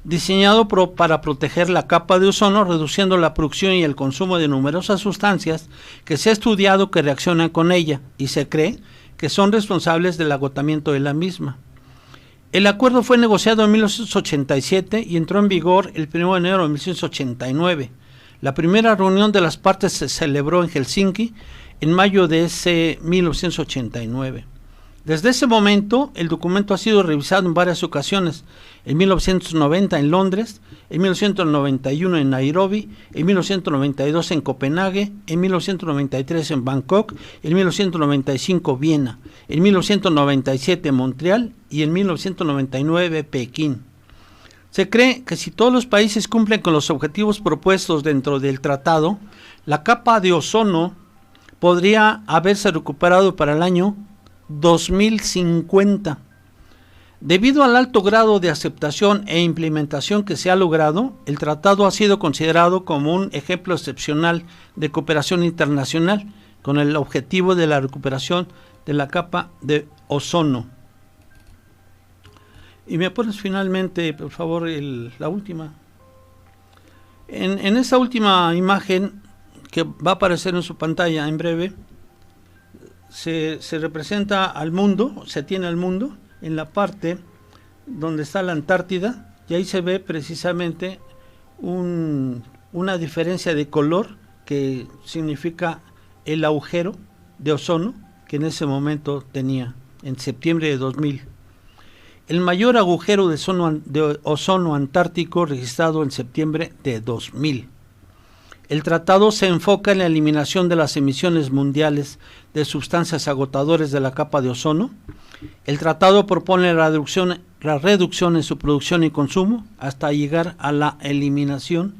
diseñado para proteger la capa de ozono, reduciendo la producción y el consumo de numerosas sustancias que se ha estudiado que reaccionan con ella y se cree que son responsables del agotamiento de la misma. El acuerdo fue negociado en 1987 y entró en vigor el 1 de enero de 1989. La primera reunión de las partes se celebró en Helsinki en mayo de ese 1989. Desde ese momento, el documento ha sido revisado en varias ocasiones, en 1990 en Londres, en 1991 en Nairobi, en 1992 en Copenhague, en 1993 en Bangkok, en 1995 Viena, en 1997 en Montreal y en 1999 Pekín. Se cree que si todos los países cumplen con los objetivos propuestos dentro del tratado, la capa de ozono podría haberse recuperado para el año 2050. Debido al alto grado de aceptación e implementación que se ha logrado, el tratado ha sido considerado como un ejemplo excepcional de cooperación internacional con el objetivo de la recuperación de la capa de ozono. Y me pones finalmente, por favor, la última. En esa última imagen que va a aparecer en su pantalla en breve, se representa al mundo, se tiene al mundo en la parte donde está la Antártida, y ahí se ve precisamente una diferencia de color que significa el agujero de ozono que en ese momento tenía, en septiembre de 2000. El mayor agujero de ozono antártico registrado en septiembre de 2000. El tratado se enfoca en la eliminación de las emisiones mundiales de sustancias agotadoras de la capa de ozono. El tratado propone la reducción en su producción y consumo hasta llegar a la eliminación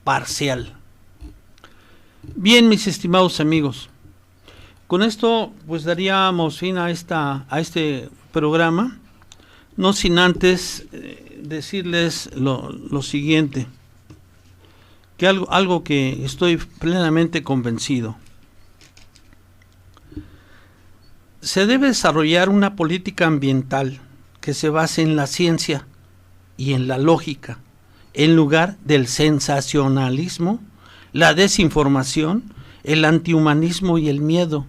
parcial. Bien, mis estimados amigos, con esto pues daríamos fin a este programa, no sin antes decirles lo siguiente, que algo que estoy plenamente convencido. Se debe desarrollar una política ambiental que se base en la ciencia y en la lógica, en lugar del sensacionalismo, la desinformación, el antihumanismo y el miedo.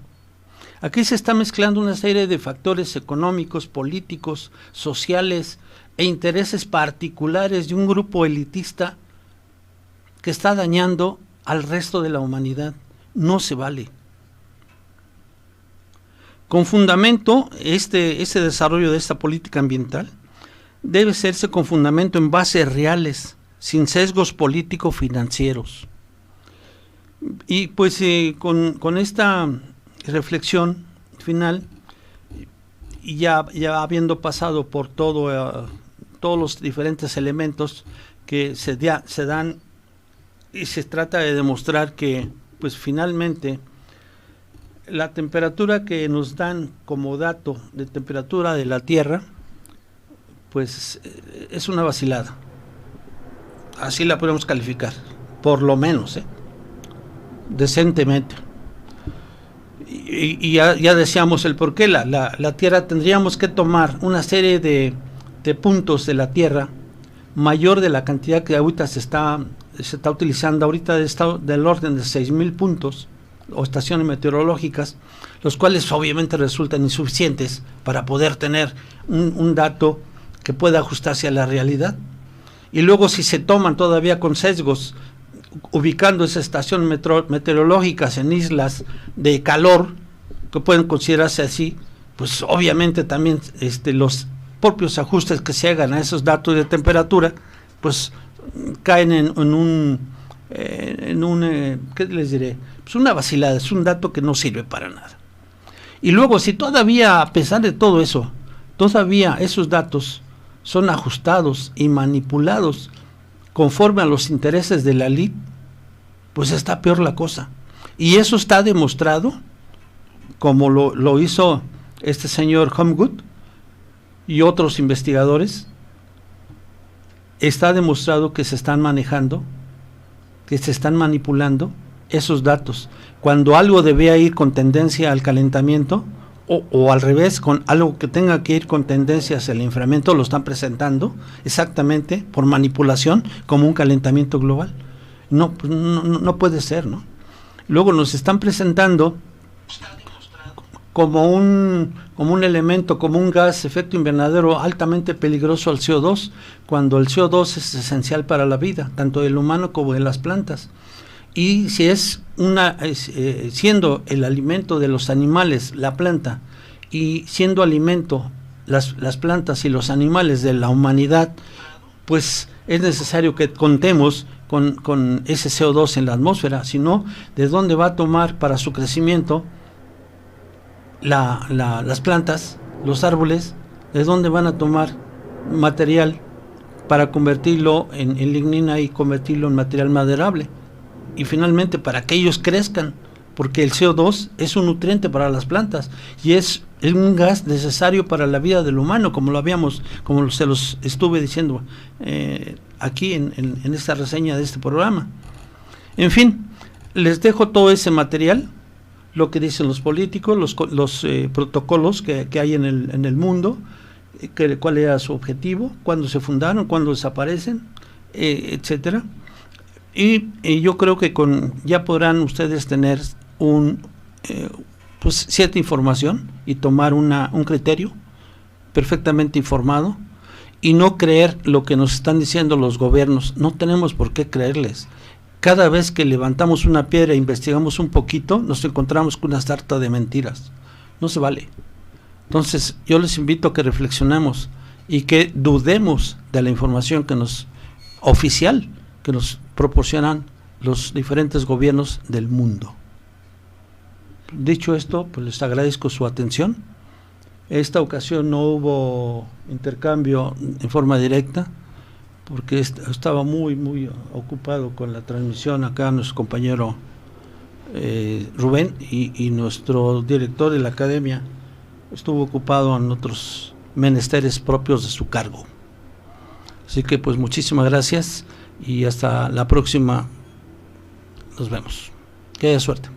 Aquí se está mezclando una serie de factores económicos, políticos, sociales e intereses particulares de un grupo elitista que está dañando al resto de la humanidad. No se vale. Con fundamento, este desarrollo de esta política ambiental debe hacerse con fundamento en bases reales, sin sesgos político-financieros. Y pues con esta reflexión final, y ya habiendo pasado por todos los diferentes elementos que se dan, y se trata de demostrar que pues finalmente la temperatura que nos dan como dato de temperatura de la Tierra pues es una vacilada, así la podemos calificar, por lo menos decentemente. Y ya decíamos el por qué. La Tierra, tendríamos que tomar una serie de puntos de la Tierra mayor de la cantidad que ahorita se está utilizando ahorita, del orden de 6,000 puntos o estaciones meteorológicas, los cuales obviamente resultan insuficientes para poder tener un dato que pueda ajustarse a la realidad. Y luego, si se toman todavía con sesgos, ubicando esas estaciones meteorológicas en islas de calor, que pueden considerarse así, pues obviamente también propios ajustes que se hagan a esos datos de temperatura, pues caen en un ¿qué les diré? Pues una vacilada, es un dato que no sirve para nada. Y luego, si todavía, a pesar de todo eso, todavía esos datos son ajustados y manipulados conforme a los intereses de la elite, pues está peor la cosa. Y eso está demostrado, como lo hizo este señor Humgood y otros investigadores. Está demostrado que se están manejando, que se están manipulando esos datos. Cuando algo debía ir con tendencia al calentamiento, o al revés, con algo que tenga que ir con tendencia hacia el enfriamiento, lo están presentando exactamente por manipulación como un calentamiento global. No, pues no puede ser, ¿no? Luego nos están presentando como un elemento, como un gas efecto invernadero altamente peligroso al CO2, cuando el CO2 es esencial para la vida, tanto del humano como de las plantas. Y si es siendo el alimento de los animales la planta, y siendo alimento las plantas y los animales de la humanidad, pues es necesario que contemos con ese CO2 en la atmósfera. Si no, ¿de dónde va a tomar para su crecimiento las plantas, los árboles? ¿De dónde van a tomar material para convertirlo en lignina y convertirlo en material maderable? Y finalmente para que ellos crezcan, porque el CO2 es un nutriente para las plantas y es un gas necesario para la vida del humano, como se los estuve diciendo aquí en esta reseña de este programa. En fin, les dejo todo ese material, lo que dicen los políticos, los protocolos que hay en el mundo, cuál era su objetivo, cuándo se fundaron, cuándo desaparecen, etcétera. Y yo creo que ya podrán ustedes tener pues cierta información y tomar un criterio perfectamente informado y no creer lo que nos están diciendo los gobiernos. No tenemos por qué creerles. Cada vez que levantamos una piedra e investigamos un poquito, nos encontramos con una sarta de mentiras. No se vale. Entonces yo les invito a que reflexionemos y que dudemos de la información oficial que nos proporcionan los diferentes gobiernos del mundo. Dicho esto, pues les agradezco su atención. Esta ocasión no hubo intercambio en forma directa, porque estaba muy ocupado con la transmisión acá nuestro compañero Rubén, y nuestro director de la academia estuvo ocupado en otros menesteres propios de su cargo. Así que pues muchísimas gracias y hasta la próxima. Nos vemos. Que haya suerte.